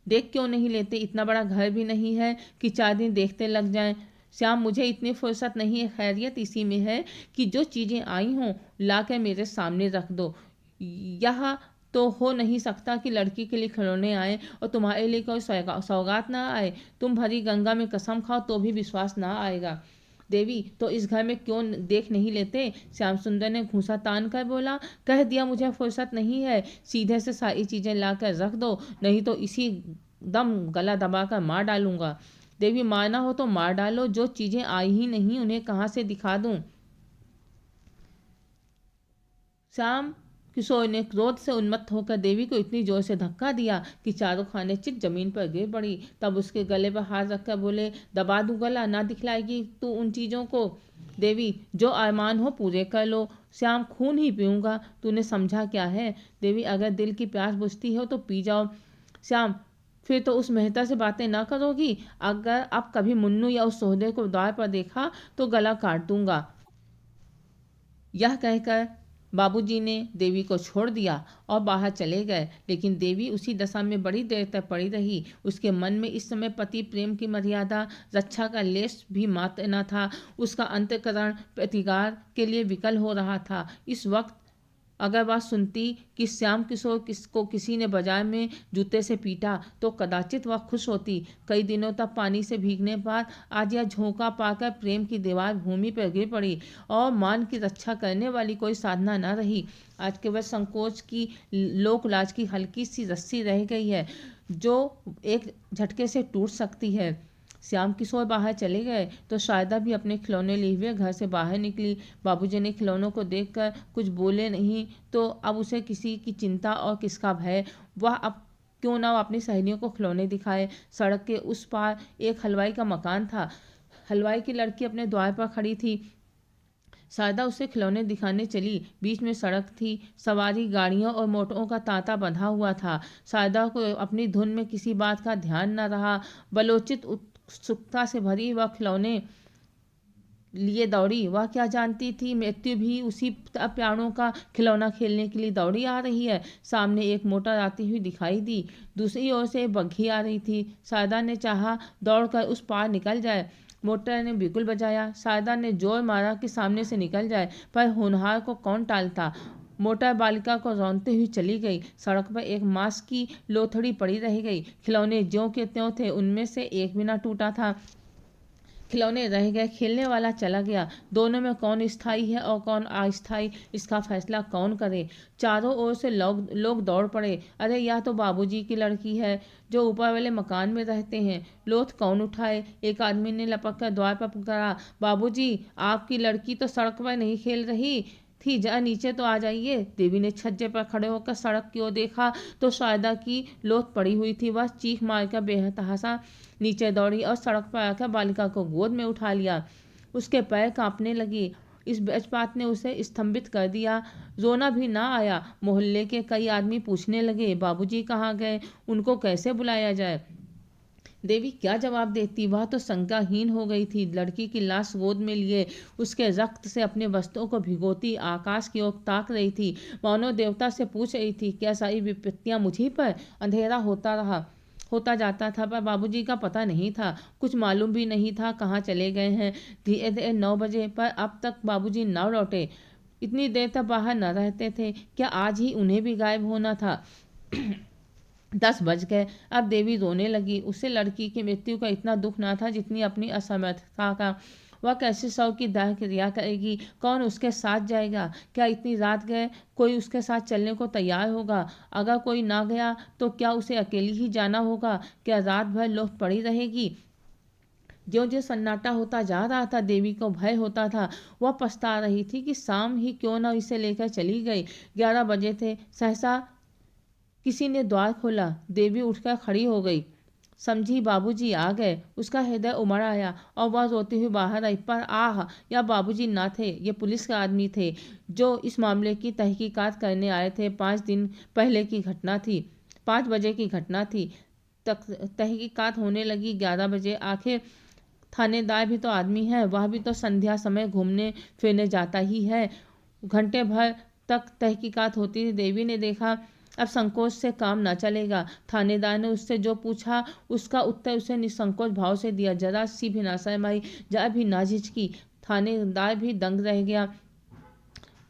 देख क्यों नहीं लेते? इतना बड़ा घर भी नहीं है कि 4 दिन देखते लग जाएं। श्याम, मुझे इतनी फुर्सत नहीं है। खैरियत इसी में है कि जो चीज़ें आई हों ला कर मेरे सामने रख दो। यह तो हो नहीं सकता कि लड़की के लिए खिलौने आए और तुम्हारे लिए कोई सौगात ना आए। तुम भरी गंगा में कसम खाओ तो भी विश्वास ना आएगा। देवी, तो इस घर में क्यों देख नहीं लेते? श्याम सुंदर ने घूंसा तान कर बोला, कह दिया मुझे फुर्सत नहीं है। सीधे से सारी चीजें लाकर रख दो, नहीं तो इसी दम गला दबाकर मार डालूंगा। देवी, मारना हो तो मार डालो। जो चीजें आई ही नहीं उन्हें कहाँ से दिखा दूं? श्याम किशोर ने क्रोध से उन्मत्त होकर देवी को इतनी जोर से धक्का दिया कि चारों खाने चित जमीन पर गिर पड़ी। तब उसके गले पर हाथ रखकर बोले, दबा दूं गला, ना दिखलाएगी तू उन चीजों को? देवी, जो अरमान हो पूरे कर लो। श्याम, खून ही पीऊंगा। तूने समझा क्या है? देवी, अगर दिल की प्यास बुझती हो तो पी जाओ। श्याम, फिर तो उस मेहता से बातें ना करोगी? अगर अब कभी मुन्नू या उस सोहदे को द्वार पर देखा तो गला काट दूंगा। यह कहकर बाबूजी ने देवी को छोड़ दिया और बाहर चले गए। लेकिन देवी उसी दशा में बड़ी देर तक पड़ी रही। उसके मन में इस समय पति प्रेम की मर्यादा रक्षा का लेश भी मात्र न था। उसका अंतःकरण प्रतिकार के लिए विकल हो रहा था। इस वक्त अगर वह सुनती कि श्याम किशोर किसी ने बाजार में जूते से पीटा तो कदाचित वह खुश होती। कई दिनों तक पानी से भीगने पर आज यह झोंका पाकर प्रेम की दीवार भूमि पर गिर पड़ी और मान की रक्षा करने वाली कोई साधना न रही। आज केवल संकोच की लोक लाज की हल्की सी रस्सी रह गई है जो एक झटके से टूट सकती है। श्याम किशोर बाहर चले गए तो शारदा भी अपने खिलौने लिए हुए घर से बाहर निकली। बाबूजी ने खिलौनों को देखकर कुछ बोले नहीं तो अब उसे किसी की चिंता और किसका भय। वह अब क्यों ना अपनी सहेलियों को खिलौने दिखाए। सड़क के उस पार एक हलवाई का मकान था। हलवाई की लड़की अपने द्वार पर खड़ी थी। शारदा उसे खिलौने दिखाने चली। बीच में सड़क थी, सवारी गाड़ियों और मोटरों का तांता बंधा हुआ था। शारदा को अपनी धुन में किसी बात का ध्यान न रहा। बलोचित उत्सुकता से भरी वह खिलौने लिए दौड़ी। वह क्या जानती थी मृत्यु भी उसी प्राणों का खिलौना खेलने के लिए दौड़ी आ रही है। सामने एक मोटर आती हुई दिखाई दी। दूसरी ओर से बग्घी आ रही थी। शारदा ने चाहा दौड़कर उस पार निकल जाए। मोटर ने बिल्कुल बजाया। शारदा ने जोर मारा कि सामने से निकल जाए, पर होनहार को कौन टालता। मोटर बालिका को रौंदते हुई चली गई। सड़क पर एक मांस की लोथड़ी पड़ी रह गई। खिलौने ज्यों के त्यों थे, उनमें से एक भी न टूटा था। खिलौने रह गए, खेलने वाला चला गया। दोनों में कौन स्थायी है और कौन अस्थायी, इसका फैसला कौन करे। चारों ओर से लोग लोग दौड़ पड़े। अरे यह तो बाबूजी की लड़की है जो ऊपर वाले मकान में रहते हैं। लोथ कौन उठाए। एक आदमी ने लपक कर द्वार पर पुकारा, बाबूजी आपकी लड़की तो सड़क पर नहीं खेल रही थी, जरा नीचे तो आ जाइए। देवी ने छज्जे पर खड़े होकर सड़क की ओर देखा तो शायदा की लोथ पड़ी हुई थी। वह चीख मारकर बेतहाशा नीचे दौड़ी और सड़क पर आकर बालिका को गोद में उठा लिया। उसके पैर कांपने लगे। इस वज्रपात ने उसे स्तंभित कर दिया। रोना भी ना आया। मोहल्ले के कई आदमी पूछने लगे, बाबूजी कहाँ गए, उनको कैसे बुलाया जाए। देवी क्या जवाब देती। वह तो शंकाहीन हो गई थी। लड़की की लाश गोद में लिए उसके रक्त से अपने वस्त्रों को भिगोती आकाश की ओर ताक रही थी, मानो देवता से पूछ रही थी, क्या सारी विपत्तियां मुझी पर। अंधेरा होता जाता था, पर बाबूजी का पता नहीं था। कुछ मालूम भी नहीं था कहाँ चले गए हैं। धीरे धीरे 9 बजे, पर अब तक बाबूजी न लौटे। इतनी देर तक बाहर न रहते थे, क्या आज ही उन्हें भी गायब होना था। 10 बज गए। अब देवी रोने लगी। उसे लड़की की मृत्यु का इतना दुख ना था जितनी अपनी असमर्थता का। वह कैसे शव की दाह क्रिया करेगी, कौन उसके साथ जाएगा। क्या इतनी रात गए कोई उसके साथ चलने को तैयार होगा। अगर कोई ना गया तो क्या उसे अकेली ही जाना होगा। क्या रात भर लोथ पड़ी रहेगी। ज्यों ज्यों सन्नाटा होता जा रहा था, देवी को भय होता था। वह पछता रही थी कि शाम ही क्यों न इसे लेकर चली गई। 11 बजे थे। सहसा किसी ने द्वार खोला। देवी उठकर खड़ी हो गई। समझी बाबूजी आ गए। उसका हृदय उमड़ आया और वह रोती हुई बाहर आई। पर आह, यह बाबूजी ना थे, ये पुलिस के आदमी थे जो इस मामले की तहकीकात करने आए थे। 5 दिन पहले की घटना थी। 5 बजे की घटना थी। तहकीकात होने लगी 11 बजे। आखिर थानेदार भी तो आदमी है, वह भी तो संध्या समय घूमने फिरने जाता ही है। घंटे भर तक तहकीकात होती थी। देवी ने देखा अब संकोच से काम न चलेगा। थानेदार ने उससे जो पूछा उसका उत्तर उसे निसंकोच भाव से दिया। जरा सी भी ना शर्माई, जरा भी ना झिझकी। थानेदार भी दंग रह गया।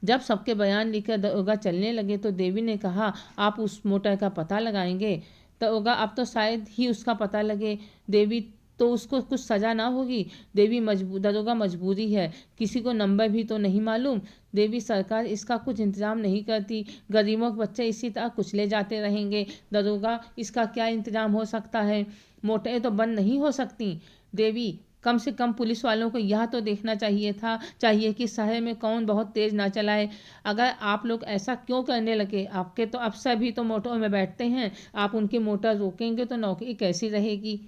जब सबके बयान लिखकर दरोगा चलने लगे तो देवी ने कहा, आप उस मोटर का पता लगाएंगे। दरोगा, अब तो शायद ही उसका पता लगे। देवी, तो उसको कुछ सजा ना होगी। देवी, दरोगा, मजबूरी है, किसी को नंबर भी तो नहीं मालूम। देवी, सरकार इसका कुछ इंतजाम नहीं करती, गरीबों के बच्चे इसी तरह कुचले जाते रहेंगे। दरोगा, इसका क्या इंतजाम हो सकता है, मोटरें तो बंद नहीं हो सकती। देवी, कम से कम पुलिस वालों को यह तो देखना चाहिए कि शहर में कौन बहुत तेज ना चलाए। अगर आप लोग ऐसा क्यों करने लगे, आपके तो अफसर भी तो मोटरों में बैठते हैं, आप उनकी मोटर रोकेंगे तो नौकरी कैसी रहेगी।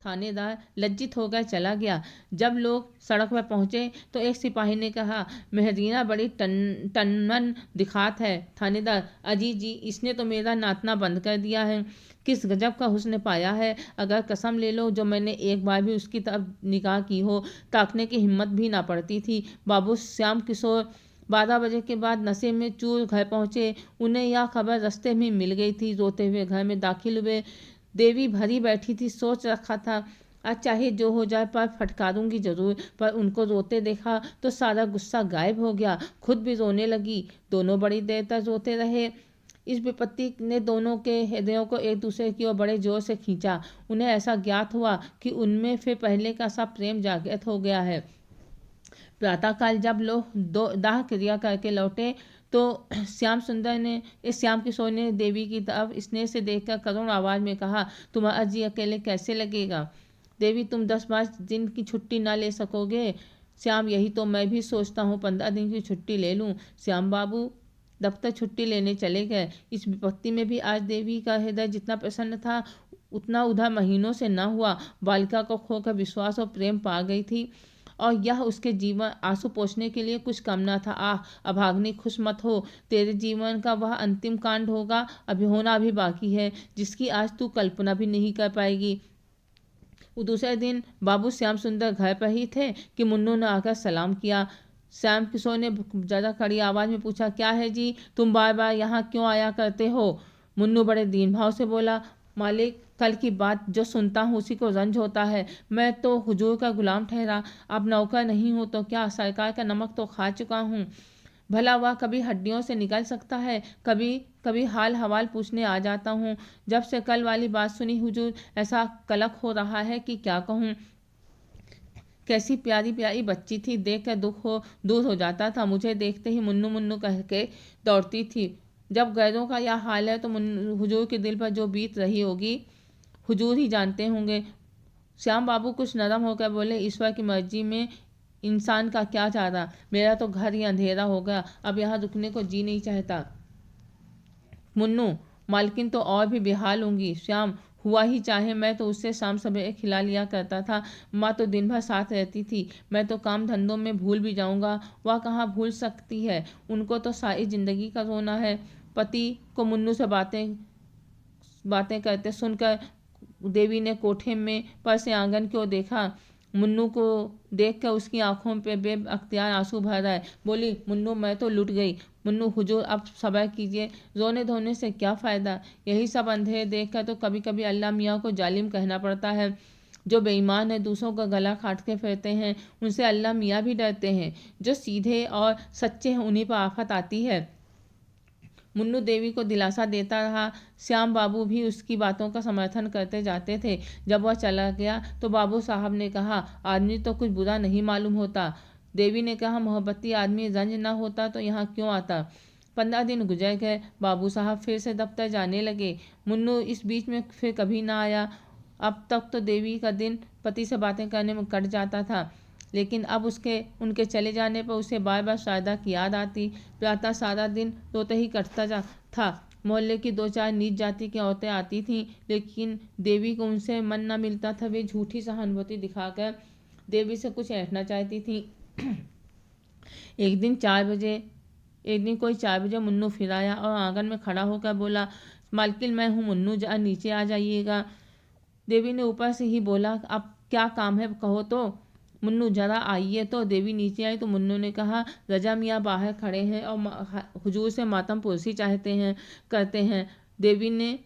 थानेदार लज्जित होकर चला गया। जब लोग सड़क पर पहुंचे तो एक सिपाही ने कहा, मेहदीना बड़ी टनमन दिखात है। थानेदार, अजी जी, इसने तो मेरा नातना बंद कर दिया है। किस गजब का हुस्न पाया है। अगर कसम ले लो जो मैंने एक बार भी उसकी तरफ निगाह की हो, ताकने की हिम्मत भी ना पड़ती थी। बाबू श्याम किशोर 12 बजे के बाद नशे में चूर घर पहुंचे। उन्हें यह खबर रास्ते में मिल गई थी। रोते हुए घर में दाखिल हुए। देवी भरी बैठी थी। सोच रखा था आज चाहे जो हो जाए पर फटकारूंगी जरूर, पर उनको रोते देखा तो सारा गुस्सा गायब हो गया। खुद भी रोने लगी। दोनों बड़ी देर तक रोते रहे। इस विपत्ति ने दोनों के हृदयों को एक दूसरे की ओर बड़े जोर से खींचा। उन्हें ऐसा ज्ञात हुआ कि उनमें फिर पहले का सा प्रेम जागृत हो गया है। प्रातःकाल जब लोग दाह क्रिया करके लौटे तो श्याम किशोर ने देवी की तरफ स्नेह से देखकर करुण आवाज में कहा, तुम्हारा जी अकेले कैसे लगेगा। देवी, तुम 10-5 दिन की छुट्टी ना ले सकोगे। श्याम, यही तो मैं भी सोचता हूँ, 15 दिन की छुट्टी ले लूँ। श्याम बाबू दफ्तर छुट्टी लेने चले गए। इस विपत्ति में भी आज देवी का हृदय जितना प्रसन्न था उतना उधर महीनों से न हुआ। बालिका को खोकर विश्वास और प्रेम पा गई थी और यह उसके जीवन आंसू पोंछने के लिए कुछ कम न था। आह अभाग्नि, खुश मत हो, तेरे जीवन का वह अंतिम कांड होगा, अभी होना भी बाकी है, जिसकी आज तू कल्पना भी नहीं कर पाएगी। दूसरे दिन बाबू श्याम सुंदर घर पर ही थे कि मुन्नू ने आकर सलाम किया। श्याम किशोर ने ज़्यादा कड़ी आवाज में पूछा, क्या है जी, तुम बार बार यहाँ क्यों आया करते हो। मुन्नू बड़े दीन भाव से बोला, मालिक, कल की बात जो सुनता हूँ उसी को रंज होता है। मैं तो हुजूर का गुलाम ठहरा, अब नौकर नहीं हूँ तो क्या, सरकार का नमक तो खा चुका हूँ। भला वह कभी हड्डियों से निकल सकता है। कभी कभी हाल हवाल पूछने आ जाता हूँ। जब से कल वाली बात सुनी हुजूर, ऐसा कलक हो रहा है कि क्या कहूँ। कैसी प्यारी प्यारी बच्ची थी, देख कर दुख हो दूर हो जाता था। मुझे देखते ही मुन्नू मुन्नू कह के दौड़ती थी। जब गैरों का यह हाल है तो हुजूर के दिल पर जो बीत रही होगी हुजूर ही जानते होंगे। श्याम बाबू कुछ नरम होकर बोले, ईश्वर की मर्जी में इंसान का क्या चारा, मेरा तो घर ही अंधेरा हो गया, अब यहाँ रुकने को जी नहीं चाहता। मुन्नू, मालकिन तो और भी बेहाल होंगी। श्याम, हुआ ही चाहे, मैं तो उससे शाम सवेरे खिला लिया करता था। माँ तो दिन भर साथ रहती थी। मैं तो काम धंधों में भूल भी जाऊंगा, वह कहाँ भूल सकती है। उनको तो सारी जिंदगी का रोना है। पति को मुन्नू से बातें बातें करते सुनकर देवी ने कोठे में पर से आंगन की ओर देखा। मुन्नू को देखकर उसकी आंखों पे बेअख्तियार आंसू भर आए। बोली, मुन्नू, मैं तो लुट गई। मुन्नू, हुजूर अब सब्र कीजिए, रोने धोने से क्या फ़ायदा। यही सब अंधेरे देखकर तो कभी कभी अल्लाह मियाँ को जालिम कहना पड़ता है। जो बेईमान है, दूसरों का गला काटते फिरते हैं, उनसे अल्लाह मियाँ भी डरते हैं। जो सीधे और सच्चे हैं, उन्हीं पर आफत आती है। मुन्नू देवी को दिलासा देता रहा। श्याम बाबू भी उसकी बातों का समर्थन करते जाते थे। जब वह चला गया तो बाबू साहब ने कहा, आदमी तो कुछ बुरा नहीं मालूम होता। देवी ने कहा, मोहब्बती आदमी रंज ना होता तो यहाँ क्यों आता। 15 दिन गुजर गए। बाबू साहब फिर से दफ्तर जाने लगे। मुन्नू इस बीच में फिर कभी ना आया। अब तक तो देवी का दिन पति से बातें करने में कट जाता था, लेकिन अब उनके चले जाने पर उसे बार बार शारदा की याद आती। प्रातः सारा दिन रोते ही कटता था। मोहल्ले की 2-4 नीच जाति की औरतें आती थीं, लेकिन देवी को उनसे मन न मिलता था। वे झूठी सहानुभूति दिखाकर देवी से कुछ ऐंठना चाहती थीं। एक दिन कोई 4 बजे मुन्नू फिर आया और आंगन में खड़ा होकर बोला, मालकिन, मैं हूँ मुन्नू, नीचे आ जाइएगा। देवी ने ऊपर से ही बोला, अब क्या काम है, कहो तो। मुन्नू, जरा आइए तो। देवी नीचे आई तो मुन्नू ने कहा, रजा मियाँ बाहर खड़े हैं और हुजूर से मातम पुरसी करते हैं। देवी ने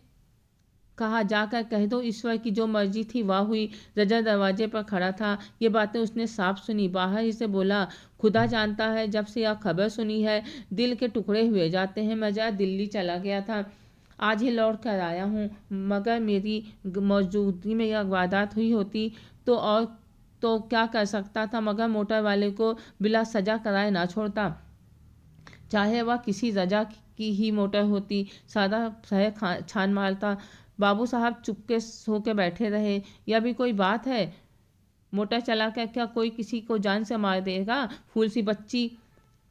कहा, जाकर कह दो, ईश्वर की जो मर्जी थी वह हुई। रजा दरवाजे पर खड़ा था। ये बातें उसने साफ सुनी। बाहर ही से बोला, खुदा जानता है, जब से यह खबर सुनी है दिल के टुकड़े हुए जाते हैं। मैं जरा दिल्ली चला गया था, आज ही लौट कर आया हूँ, मगर मेरी मौजूदगी में यह वारदात हुई होती तो क्या कर सकता था, मगर मोटर वाले को बिला सजा कराए ना छोड़ता, चाहे वह किसी रजा की ही मोटर होती। सादा शहर छान मारता। बाबू साहब चुपके होके बैठे रहे। यह भी कोई बात है, मोटर चलाकर क्या कोई किसी को जान से मार देगा। फूल सी बच्ची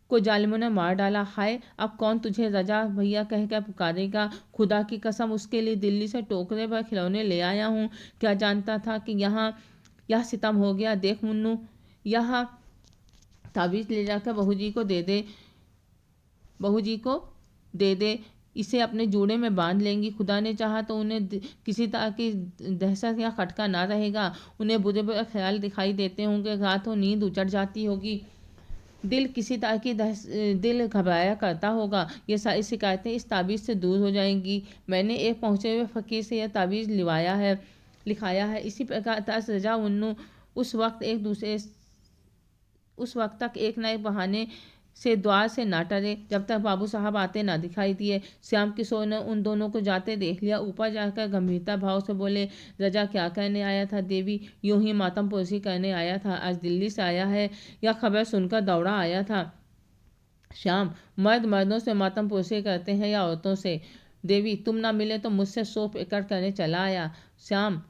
को जालिमों ने मार डाला। हाय, अब कौन तुझे रजा भैया कहकर पुकारेगा। खुदा की कसम, उसके लिए दिल्ली से टोकरे पर खिलौने ले आया हूँ। क्या जानता था कि यहाँ यह सितम हो गया। देख मुन्नू, यह ताबीज़ ले जाकर बहू जी को दे दे। इसे अपने जूड़े में बांध लेंगी। खुदा ने चाहा तो उन्हें किसी तरह की दहशत या खटका ना रहेगा। उन्हें बुरे बुरे ख्याल दिखाई देते होंगे, रातों नींद उचट जाती होगी, दिल घबराया करता होगा। ये सारी शिकायतें इस ताबीज़ से दूर हो जाएंगी। मैंने एक पहुँचे हुए फ़कीर से यह ताबीज़ लिखाया है। इसी प्रकार रजा मुन्नू उस वक्त तक एक न एक बहाने से द्वार से ना टरे, जब तक बाबू साहब आते ना दिखाई दिए। श्याम किशोर ने उन दोनों को जाते देख लिया। ऊपर जाकर गंभीरता भाव से बोले, रजा क्या कहने आया था। देवी, यूं ही मातम पोसी करने आया था। आज दिल्ली से आया है, यह खबर सुनकर दौड़ा आया था। श्याम, मर्द मर्दों से मातम पोसी करते हैं या औरतों से। देवी, तुम ना मिले तो मुझसे सोप इकट्ठ करने चला आया। श्याम,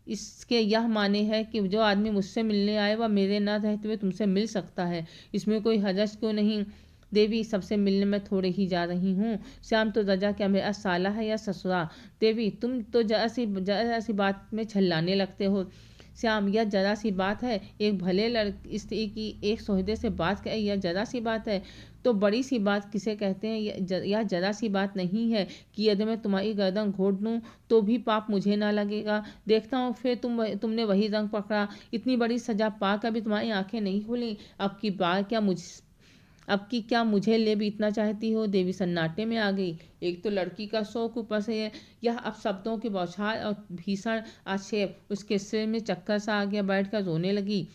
इसके यह माने है कि जो आदमी मुझसे मिलने आए वह मेरे न रहते हुए तुमसे मिल सकता है, इसमें कोई हरज क्यों नहीं। देवी, सबसे मिलने में थोड़े ही जा रही हूँ। श्याम, तो रजा क्या मेरा साला है या ससुरा। देवी, तुम तो जरा सी बात में छल्लाने लगते हो। श्याम, यह जरा सी बात है। एक भले स्त्री की एक सौदे से बात करें, यह जरा सी बात है तो बड़ी सी बात किसे कहते हैं। यह जरा सी बात नहीं है कि यदि मैं तुम्हारी गर्दन घोट दूं तो भी पाप मुझे ना लगेगा। देखता हूँ फिर तुमने वही रंग पकड़ा। इतनी बड़ी सजा पाकर भी तुम्हारी आंखें नहीं खुली। अब की क्या मुझे ले बीतना चाहती हो। देवी सन्नाटे में आ गई। एक तो लड़की का शौक, ऊपर से यह अब शब्दों की बौछार और भीषण आक्षेप। उसके सिर में चक्कर सा आ गया, बैठकर रोने लगी।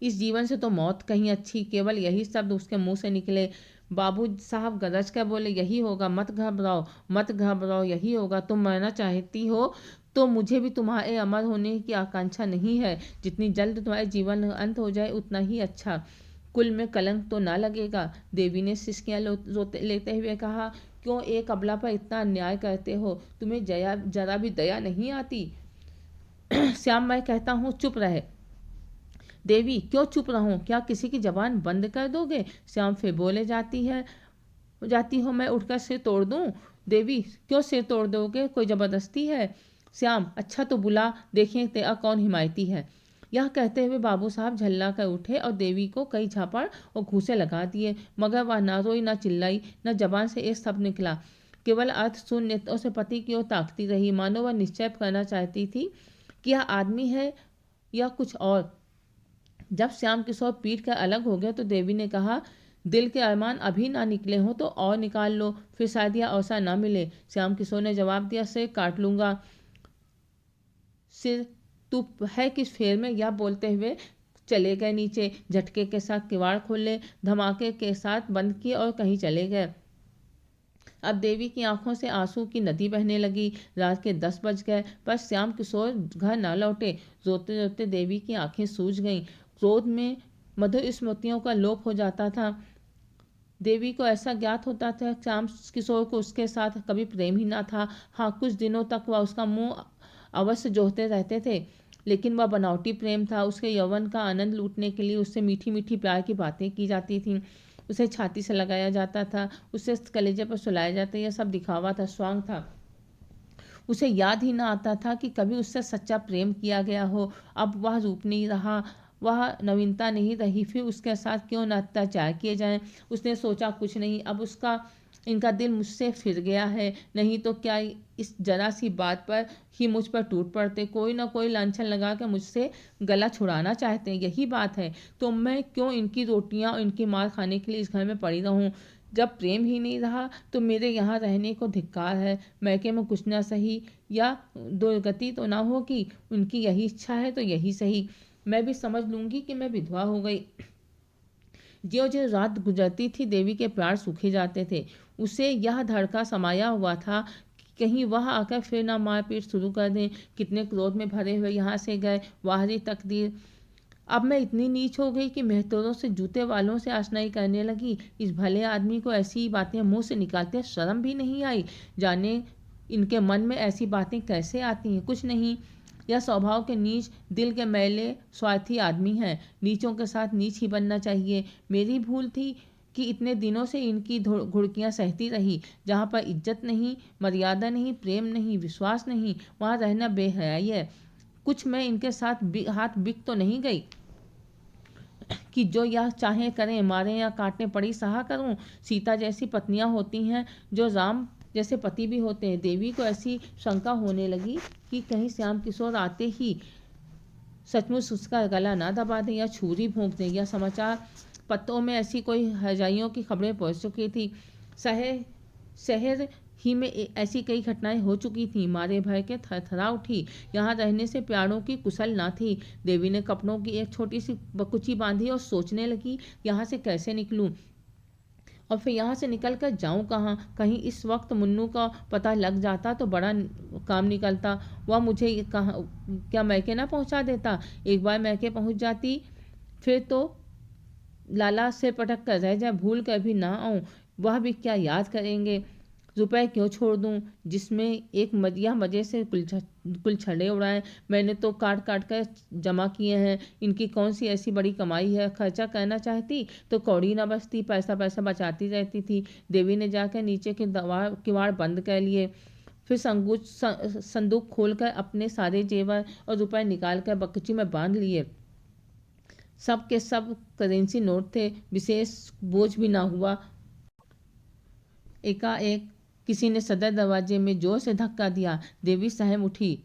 इस जीवन से तो मौत कहीं अच्छी, केवल यही शब्द उसके मुंह से निकले। बाबू साहब गरज कर बोले, यही होगा, मत घबराओ, यही होगा। तुम मरना चाहती हो तो मुझे भी तुम्हारे अमर होने की आकांक्षा नहीं है। जितनी जल्द तुम्हारे जीवन अंत हो जाए उतना ही अच्छा। कुल में कलंक तो ना लगेगा। देवी ने सिसकियां लेते हुए कहा, क्यों एक अबला पर इतना अन्याय करते हो? तुम्हें जरा भी दया नहीं आती? श्याम, मैं कहता हूँ चुप रहे। देवी, क्यों चुप रहूं? क्या किसी की जबान बंद कर दोगे? श्याम फिर बोले, जाती हो मैं उठकर सिर तोड़ दूं? देवी, क्यों सिर तोड़ दोगे? कोई जबरदस्ती है? श्याम, अच्छा तो बुला देखें तेरा कौन हिमायती है। यह कहते हुए बाबू साहब झल्ला कर उठे और देवी को कई झापड़ और घूसे लगा दिए, मगर वह ना रोई ना चिल्लाई, न जबान से एक शब्द निकला। केवल अर्थ शून्य नेत्रों से पति की ओर ताकती रही, मानो वह निश्चय करना चाहती थी कि यह आदमी है या कुछ और। जब श्याम किशोर पीट कर अलग हो गए तो देवी ने कहा, दिल के अरमान अभी ना निकले हो तो और निकाल लो, फिर शायद यह अवसर ना मिले। श्याम किशोर ने जवाब दिया, सिर काट लूंगा। सिर तू है किस फेर में? यह बोलते हुए चले गए नीचे। झटके के साथ किवाड़ खोले, धमाके के साथ बंद किए और कहीं चले गए। अब देवी की आंखों से आंसू की नदी बहने लगी। रात के 10 बज गए पर श्याम किशोर घर न लौटे। रोते रोते देवी की आंखें सूज गईं। क्रोध में मधुर स्मृतियों का लोप हो जाता था। देवी को ऐसा ज्ञात होता था श्याम किशोर को उसके साथ कभी प्रेम ही ना था। हाँ, कुछ दिनों तक वह उसका मुंह अवश्य जोहते रहते थे, लेकिन वह बनावटी प्रेम था। उसके यौवन का आनंद लूटने के लिए उससे मीठी मीठी प्यार की बातें की जाती थीं, उसे छाती से लगाया जाता था, उसे कलेजे पर सुलाया जाता। यह सब दिखावा था, स्वांग था। उसे याद ही ना आता था कि कभी उससे सच्चा प्रेम किया गया हो। अब वह रूप नहीं रहा, वह नवीनता नहीं रही, फिर उसके साथ क्यों न अत्याचार किए जाएं। उसने सोचा कुछ नहीं, अब उसका इनका दिल मुझसे फिर गया है, नहीं तो क्या इस जरा सी बात पर ही मुझ पर टूट पड़ते। कोई ना कोई लांछन लगा कर मुझसे गला छुड़ाना चाहते हैं, यही बात है। तो मैं क्यों इनकी रोटियां और इनकी मार खाने के लिए इस घर में पड़ी रहूं? जब प्रेम ही नहीं रहा तो मेरे यहाँ रहने को धिक्कार है। मैके में कुछ ना सही या दुर्गति तो ना होगी। उनकी यही इच्छा है तो यही सही। मैं भी समझ लूंगी कि मैं विधवा हो गई। ज्यों ज्यों रात गुजरती थी देवी के प्राण सूखे जाते थे। उसे यह धड़का समाया हुआ था कि कहीं वह आकर फिर ना मारपीट शुरू कर दें। कितने क्रोध में भरे हुए यहाँ से गए, वाहरी तकदीर। अब मैं इतनी नीच हो गई कि मेहतरों से जूते वालों से आशनाई करने लगी। इस भले आदमी को ऐसी बातें मुंह से निकालते शर्म भी नहीं आई। जाने इनके मन में ऐसी बातें कैसे आती हैं। कुछ नहीं, यह स्वभाव के नीच, दिल के मैले स्वार्थी आदमी हैं। नीचों के साथ नीच ही बनना चाहिए। मेरी भूल थी कि इतने दिनों से इनकी घुड़कियां सहती रही। जहाँ पर इज्जत नहीं, मर्यादा नहीं, प्रेम नहीं, विश्वास नहीं, वहाँ रहना बेहयाई है। कुछ मैं इनके साथ हाथ बिक तो नहीं गई कि जो यह चाहें करें, मारें या काटने पड़ी सहा करूं। सीता जैसी पत्नियां होती हैं, जो राम जैसे पति भी होते हैं। देवी को ऐसी शंका होने लगी कि कहीं श्याम किशोर आते ही सचमुच उसका गला ना दबा दें या छुरी भोंक दें। यह समाचार पत्रों में ऐसी कोई हजाइयों की खबरें पहुंच चुकी थी। शहर ही में ऐसी कई घटनाएं हो चुकी थीं। मारे भय के थरथरा उठी। यहाँ रहने से प्यारों की कुशल ना थी। देवी ने कपड़ों की एक छोटी सी बकुची बांधी और सोचने लगी, यहाँ से कैसे निकलूं और फिर यहाँ से निकल कर जाऊँ कहाँ। कहीं इस वक्त मुन्नू का पता लग जाता तो बड़ा काम निकलता। वह मुझे कहाँ क्या मैके ना पहुँचा देता। एक बार मैके पहुँच जाती फिर तो लाला से पटक कर रह जाए, भूल कर भी ना आऊँ। वह भी क्या याद करेंगे। रुपए क्यों छोड़ दूं जिसमें एक मदिया मजे से कुल छड़े उड़ाए। मैंने तो काट काट कर जमा किए हैं। इनकी कौन सी ऐसी बड़ी कमाई है। खर्चा करना चाहती तो कौड़ी ना बचती, पैसा पैसा बचाती रहती थी। देवी ने जाकर नीचे के किवाड़ बंद कर लिए। फिर संदूक खोलकर अपने सारे जेवर और रुपए निकाल कर बकची में बांध लिए। सब के सब करेंसी नोट थे, विशेष बोझ भी ना हुआ। एकाएक किसी ने सदर दरवाजे में जोर से धक्का दिया। देवी सहम उठी।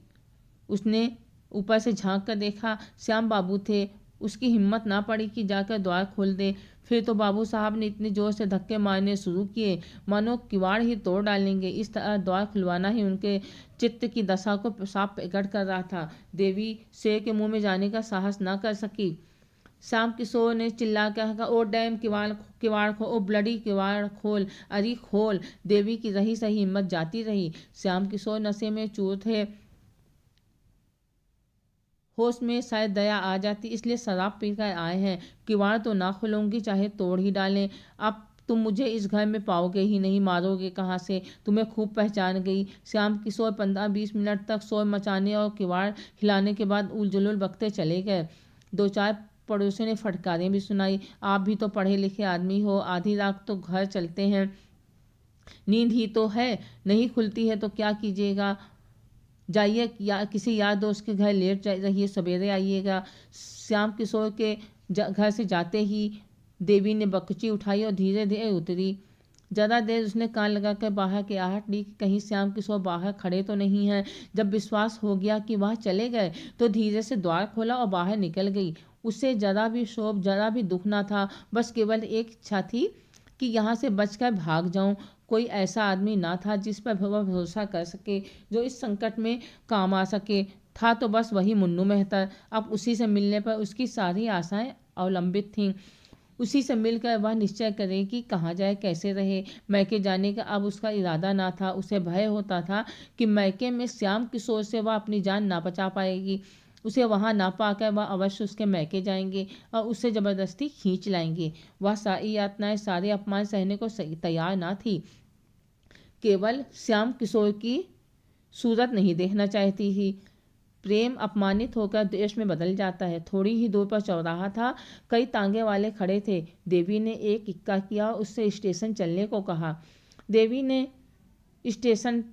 उसने ऊपर से झांक कर देखा, श्याम बाबू थे। उसकी हिम्मत ना पड़ी कि जाकर द्वार खोल दे। फिर तो बाबू साहब ने इतने जोर से धक्के मारने शुरू किए मानो किवाड़ ही तोड़ डालेंगे। इस तरह द्वार खुलवाना ही उनके चित्त की दशा को साफ प्रकट कर रहा था। देवी शेर के मुंह में जाने का साहस ना कर सकी। श्याम किशोर ने चिल्ला कर कहा, ओ डैम किवाड़ खोल, ओ ब्लडी किवाड़ खोल, अरे खोल। देवी की रही सही हिम्मत जाती रही। श्याम किशोर नशे में चूर थे। होश में शायद दया आ जाती, इसलिए शराब पीकर आए हैं। किवाड़ तो ना खोलूंगी, चाहे तोड़ ही डालें। अब तुम मुझे इस घर में पाओगे ही नहीं, मारोगे कहाँ से? तुम्हें खूब पहचान गई। श्याम किशोर 15-20 मिनट तक शोर मचाने और किवाड़ हिलाने के बाद उलझुल बकते चले गए। 2-4 पड़ोसियों ने फटकारें भी सुनाई। आप भी तो पढ़े लिखे आदमी हो, आधी रात तो घर चलते हैं, नींद ही तो है, नहीं खुलती है तो क्या कीजिएगा? जाइए या किसी यार दोस्त के घर लेट रहिए, सवेरे आइएगा। श्याम किशोर के घर से जाते ही देवी ने बकची उठाई और धीरे धीरे उतरी। ज़्यादा देर उसने कान लगाकर बाहर की आहट ली कि कहीं श्याम किशोर बाहर खड़े तो नहीं हैं। जब विश्वास हो गया कि वह चले गए तो धीरे से द्वार खोला और बाहर निकल गई। उससे जरा भी शोभ, जरा भी दुख ना था, बस केवल एक इच्छा थी कि यहाँ से बचकर भाग जाऊं। कोई ऐसा आदमी ना था जिस पर वह भरोसा कर सके, जो इस संकट में काम आ सके। था तो बस वही मुन्नू मेहतर। अब उसी से मिलने पर उसकी सारी आशाएं अवलंबित थीं। उसी से मिलकर वह निश्चय करे कि कहाँ जाए, कैसे रहे। मैके जाने का अब उसका इरादा ना था। उसे भय होता था कि मैके में श्याम किशोर से वह अपनी जान ना बचा पाएगी। उसे वहां ना पाकर वह अवश्य उसके मैके जाएंगे और उससे जबरदस्ती खींच लाएंगे। वह सारी यातनाएं, सारे अपमान सहने को तैयार ना थी, केवल श्याम किशोर की सूरत नहीं देखना चाहती थी। प्रेम अपमानित होकर देश में बदल जाता है। थोड़ी ही दूर पर चौराहा था, कई तांगे वाले खड़े थे। देवी ने एक इक्का किया, उससे स्टेशन चलने को कहा। देवी ने स्टेशन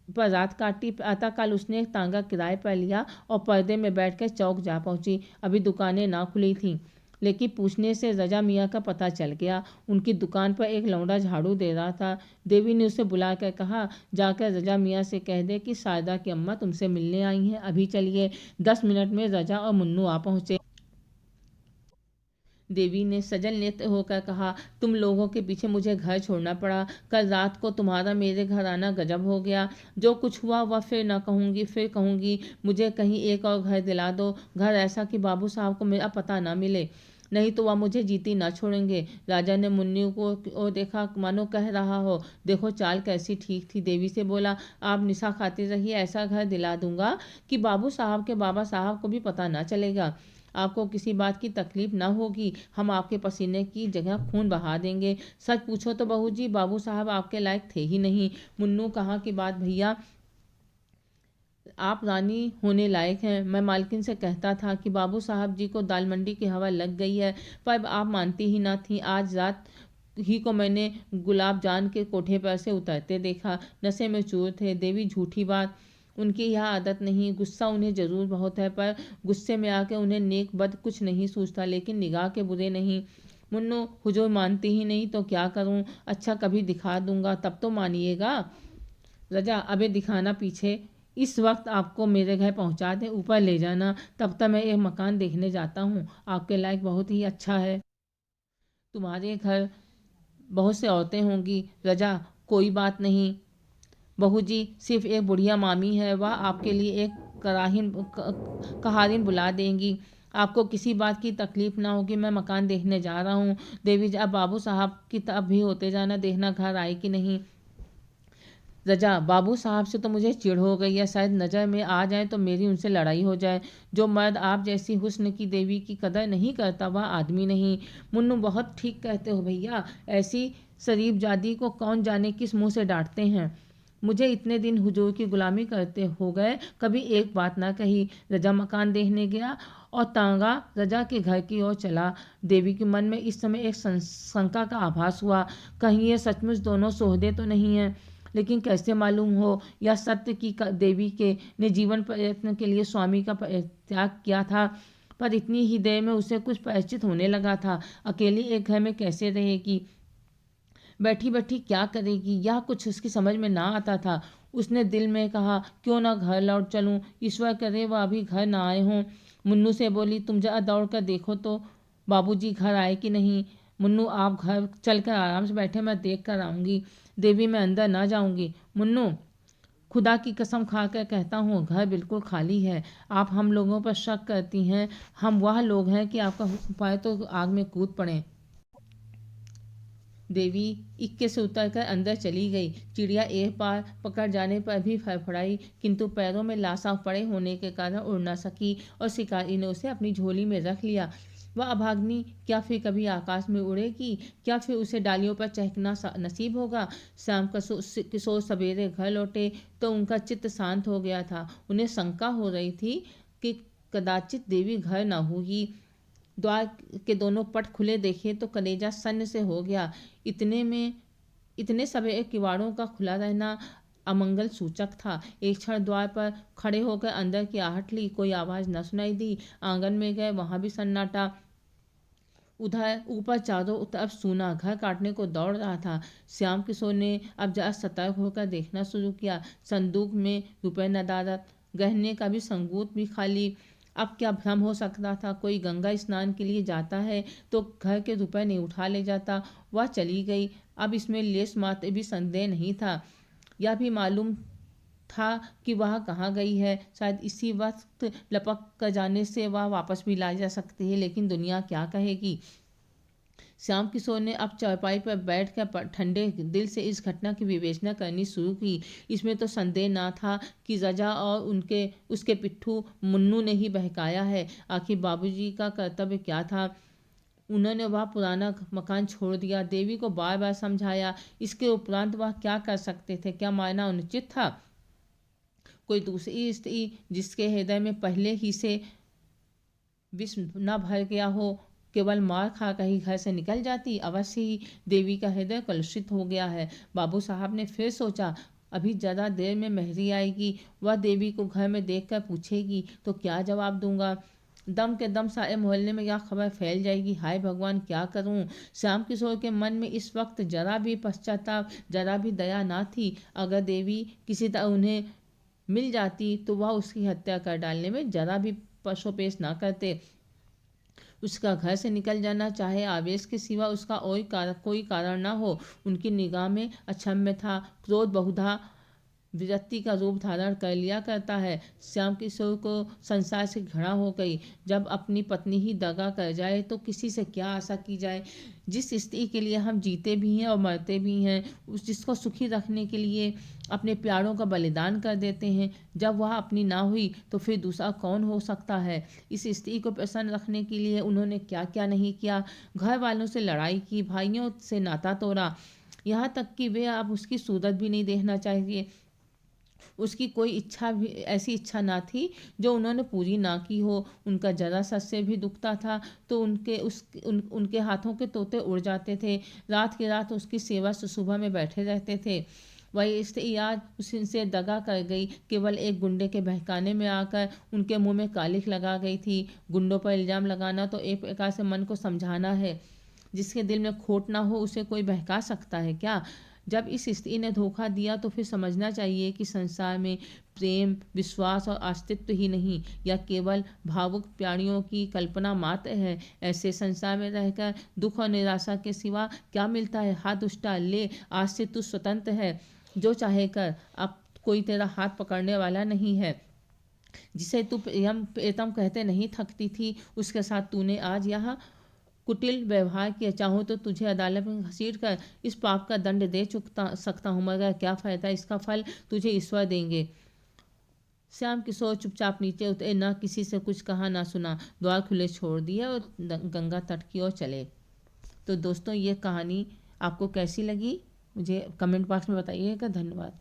पर रात काटी। प्रातःकाल उसने एक तांगा किराए पर लिया और पर्दे में बैठकर चौक जा पहुंची। अभी दुकानें ना खुली थीं, लेकिन पूछने से रजा मियाँ का पता चल गया। उनकी दुकान पर एक लौंडा झाड़ू दे रहा था। देवी ने उसे बुलाकर कहा, जाकर रजा मियाँ से कह दे कि शारदा की अम्मा तुमसे मिलने आई हैं, अभी चलिए। 10 मिनट में रजा और मुन्नू आ पहुंचे। देवी ने सजल नेत्र होकर कहा, तुम लोगों के पीछे मुझे घर छोड़ना पड़ा। कल रात को तुम्हारा मेरे घर आना गजब हो गया। जो कुछ हुआ वह फिर न कहूँगी, फिर कहूँगी। मुझे कहीं एक और घर दिला दो, घर ऐसा कि बाबू साहब को मेरा पता ना मिले, नहीं तो वह मुझे जीती ना छोड़ेंगे। राजा ने मुन्नी को देखा, मानो कह रहा हो, देखो चाल कैसी ठीक थी। देवी से बोला, आप निशा खाती रहिए, ऐसा घर दिला दूंगा कि बाबू साहब के बाबा साहब को भी पता ना चलेगा। आपको किसी बात की तकलीफ ना होगी। हम आपके पसीने की जगह खून बहा देंगे। सच पूछो तो बहू जी, बाबू साहब आपके लायक थे ही नहीं। मुन्नू कहा कि बात भैया, आप रानी होने लायक हैं। मैं मालकिन से कहता था कि बाबू साहब जी को दाल मंडी की हवा लग गई है, पर आप मानती ही ना थी। आज रात ही को मैंने गुलाब जान के कोठे पर से उतरते देखा, नशे में चूर थे। देवी, झूठी बात, उनकी यह आदत नहीं। गुस्सा उन्हें जरूर बहुत है, पर गुस्से में आके उन्हें नेक बद कुछ नहीं सूझता, लेकिन निगाह के बुरे नहीं। मुन्नू, हुजूर मानती ही नहीं तो क्या करूं? अच्छा, कभी दिखा दूंगा, तब तो मानिएगा। रजा, अबे दिखाना पीछे। इस वक्त आपको मेरे घर पहुंचा दे, ऊपर ले जाना। तब तक मैं एक मकान देखने जाता हूँ, आपके लायक बहुत ही अच्छा है। तुम्हारे घर बहुत से औरतें होंगी। रजा, कोई बात नहीं बहू जी, सिर्फ एक बुढ़िया मामी है, वह आपके लिए एक कहारिन बुला देंगी। आपको किसी बात की तकलीफ ना होगी। मैं मकान देखने जा रहा हूँ। देवी जी, अब बाबू साहब की तरफ भी होते जाना, देखना घर आए कि नहीं। रजा, बाबू साहब से तो मुझे चिढ़ हो गई है, शायद नज़र में आ जाए तो मेरी उनसे लड़ाई हो जाए। जो मर्द आप जैसी हुस्न की देवी की कदर नहीं करता वह आदमी नहीं। मुन्नू, बहुत ठीक कहते हो भैया, ऐसी शरीफ जादी को कौन जाने किस मुंह से डांटते हैं। मुझे इतने दिन हुजूर की गुलामी करते हो गए, कभी एक बात ना कही। रजा मकान देखने गया और तांगा रजा के घर की ओर चला। देवी के मन में इस समय एक शंका का आभास हुआ, कहीं ये सचमुच दोनों सोहदे तो नहीं हैं। लेकिन कैसे मालूम हो यह सत्य कि देवी के ने जीवन प्रयत्न के लिए स्वामी का त्याग किया था, पर इतनी ही देर में उसे कुछ परिचित होने लगा था। अकेली एक घर में कैसे रहेगी, बैठी बैठी क्या करेगी, यह कुछ उसकी समझ में ना आता था। उसने दिल में कहा, क्यों ना घर लौट चलूं, ईश्वर करे वह अभी घर ना आए हों। मुन्नू से बोली, तुम जरा दौड़ कर देखो तो बाबूजी घर आए कि नहीं। मुन्नू, आप घर चलकर आराम से बैठे, मैं देख कर आऊँगी। देवी, मैं अंदर ना जाऊँगी। मुन्नू, खुदा की कसम खाकर कहता हूँ घर बिल्कुल खाली है। आप हम लोगों पर शक करती हैं, हम वह लोग हैं कि आपका हुक्म पाए तो आग में कूद पड़ें। देवी इक्के से उतरकर अंदर चली गई। चिड़िया एक बार पकड़ जाने पर भी फड़फड़ाई, किंतु पैरों में लासा पड़े होने के कारण उड़ न सकी और शिकारी ने उसे अपनी झोली में रख लिया। वह अभाग्नि क्या फिर कभी आकाश में उड़ेगी? क्या फिर उसे डालियों पर चहकना नसीब होगा? शाम किशोर सवेरे घर लौटे तो उनका चित्त शांत हो गया था। उन्हें शंका हो रही थी कि कदाचित देवी घर न होगी। द्वार के दोनों पट खुले देखे तो कलेजा सन्न से हो गया। इतने सवेरे किवाड़ों का खुला रहना अमंगल सूचक था। एक क्षण द्वार पर खड़े होकर अंदर की आहट ली, कोई आवाज न सुनाई दी। आंगन में गए, वहां भी सन्नाटा। उधर ऊपर चारों तरफ सूना, घर काटने को दौड़ रहा था। श्याम किशोर ने अब जरा सतर्क होकर देखना शुरू किया। संदूक में रुपए नदारद, गहने का भी संगूत भी खाली। अब क्या भ्रम हो सकता था? कोई गंगा स्नान के लिए जाता है तो घर के रुपए नहीं उठा ले जाता। वह चली गई, अब इसमें लेश मात्र भी संदेह नहीं था। यह भी मालूम था कि वह कहाँ गई है। शायद इसी वक्त लपक कर जाने से वह वापस भी ला जा सकती है, लेकिन दुनिया क्या कहेगी। श्याम किशोर ने अब चौपाई पर बैठकर ठंडे दिल से इस घटना की विवेचना करनी शुरू की। इसमें तो संदेह ना था कि रजा और उसके पिट्ठू मुन्नू ने ही बहकाया है। आखिर बाबूजी का कर्तव्य क्या था? उन्होंने वह पुराना मकान छोड़ दिया, देवी को बार बार समझाया। इसके उपरांत वह क्या कर सकते थे? क्या मारना अनुचित था? कोई दूसरी स्त्री जिसके हृदय में पहले ही से विष न भर गया हो, केवल मार खा कर ही घर से निकल जाती। अवश्य ही देवी का हृदय कलुषित हो गया है। बाबू साहब ने फिर सोचा, अभी ज़्यादा देर में मेहरी आएगी, वह देवी को घर में देखकर पूछेगी तो क्या जवाब दूंगा? दम के दम सारे मोहल्ले में यह खबर फैल जाएगी। हाय भगवान, क्या करूं? श्याम किशोर के मन में इस वक्त जरा भी पश्चाताप, जरा भी दया ना थी। अगर देवी किसी तरह उन्हें मिल जाती तो वह उसकी हत्या कर डालने में जरा भी पशोपेश ना करते। उसका घर से निकल जाना, चाहे आवेश के सिवा उसका कोई कारण ना हो, उनकी निगाह में अक्षम्य था। क्रोध बहुधा विरक्ति का रूप धारण कर लिया करता है। श्याम किशोर को संसार से घृणा हो गई। जब अपनी पत्नी ही दगा कर जाए तो किसी से क्या आशा की जाए? जिस स्त्री के लिए हम जीते भी हैं और मरते भी हैं, जिसको सुखी रखने के लिए अपने प्यारों का बलिदान कर देते हैं, जब वह अपनी ना हुई तो फिर दूसरा कौन हो सकता है? इस स्त्री को प्रसन्न रखने के लिए उन्होंने क्या क्या नहीं किया। घर वालों से लड़ाई की, भाइयों से नाता तोड़ा, यहाँ तक कि वे अब उसकी सूरत भी नहीं देखना चाहिए। उसकी कोई इच्छा भी ऐसी इच्छा ना थी जो उन्होंने पूरी ना की हो। उनका जरा सा सिर भी दुखता था तो उनके हाथों के तोते उड़ जाते थे। रात की रात उसकी सेवा सुबह में बैठे रहते थे। वही स्त्री आज उनसे दगा कर गई, केवल एक गुंडे के बहकाने में आकर उनके मुंह में कालिख लगा गई थी। गुंडों पर इल्जाम लगाना तो एक प्रकार से मन को समझाना है। जिसके दिल में खोट ना हो उसे कोई बहका सकता है क्या? जब इस स्त्री ने धोखा दिया तो फिर समझना चाहिए कि संसार में प्रेम, विश्वास और अस्तित्व ही नहीं, या केवल भावुक प्राणियों की कल्पना मात्र है। ऐसे संसार में रहकर दुख और निराशा के सिवा क्या मिलता है? हाथ दुष्टा, ले, आज से तू स्वतंत्र है, जो चाहे कर, अब कोई तेरा हाथ पकड़ने वाला नहीं है। जिसे तू प्रियतम कहते नहीं थकती थी, उसके साथ तूने आज यह कुटिल व्यवहार किया। चाहूँ तो तुझे अदालत में घसीट कर इस पाप का दंड दे सकता हूँ, मगर क्या फायदा? इसका फल तुझे ईश्वर देंगे। श्याम किशोर चुपचाप नीचे उतरे, न किसी से कुछ कहा ना सुना, द्वार खुले छोड़ दिए और गंगा तट की ओर चले। तो दोस्तों, ये कहानी आपको कैसी लगी मुझे कमेंट बॉक्स में बताइएगा। धन्यवाद।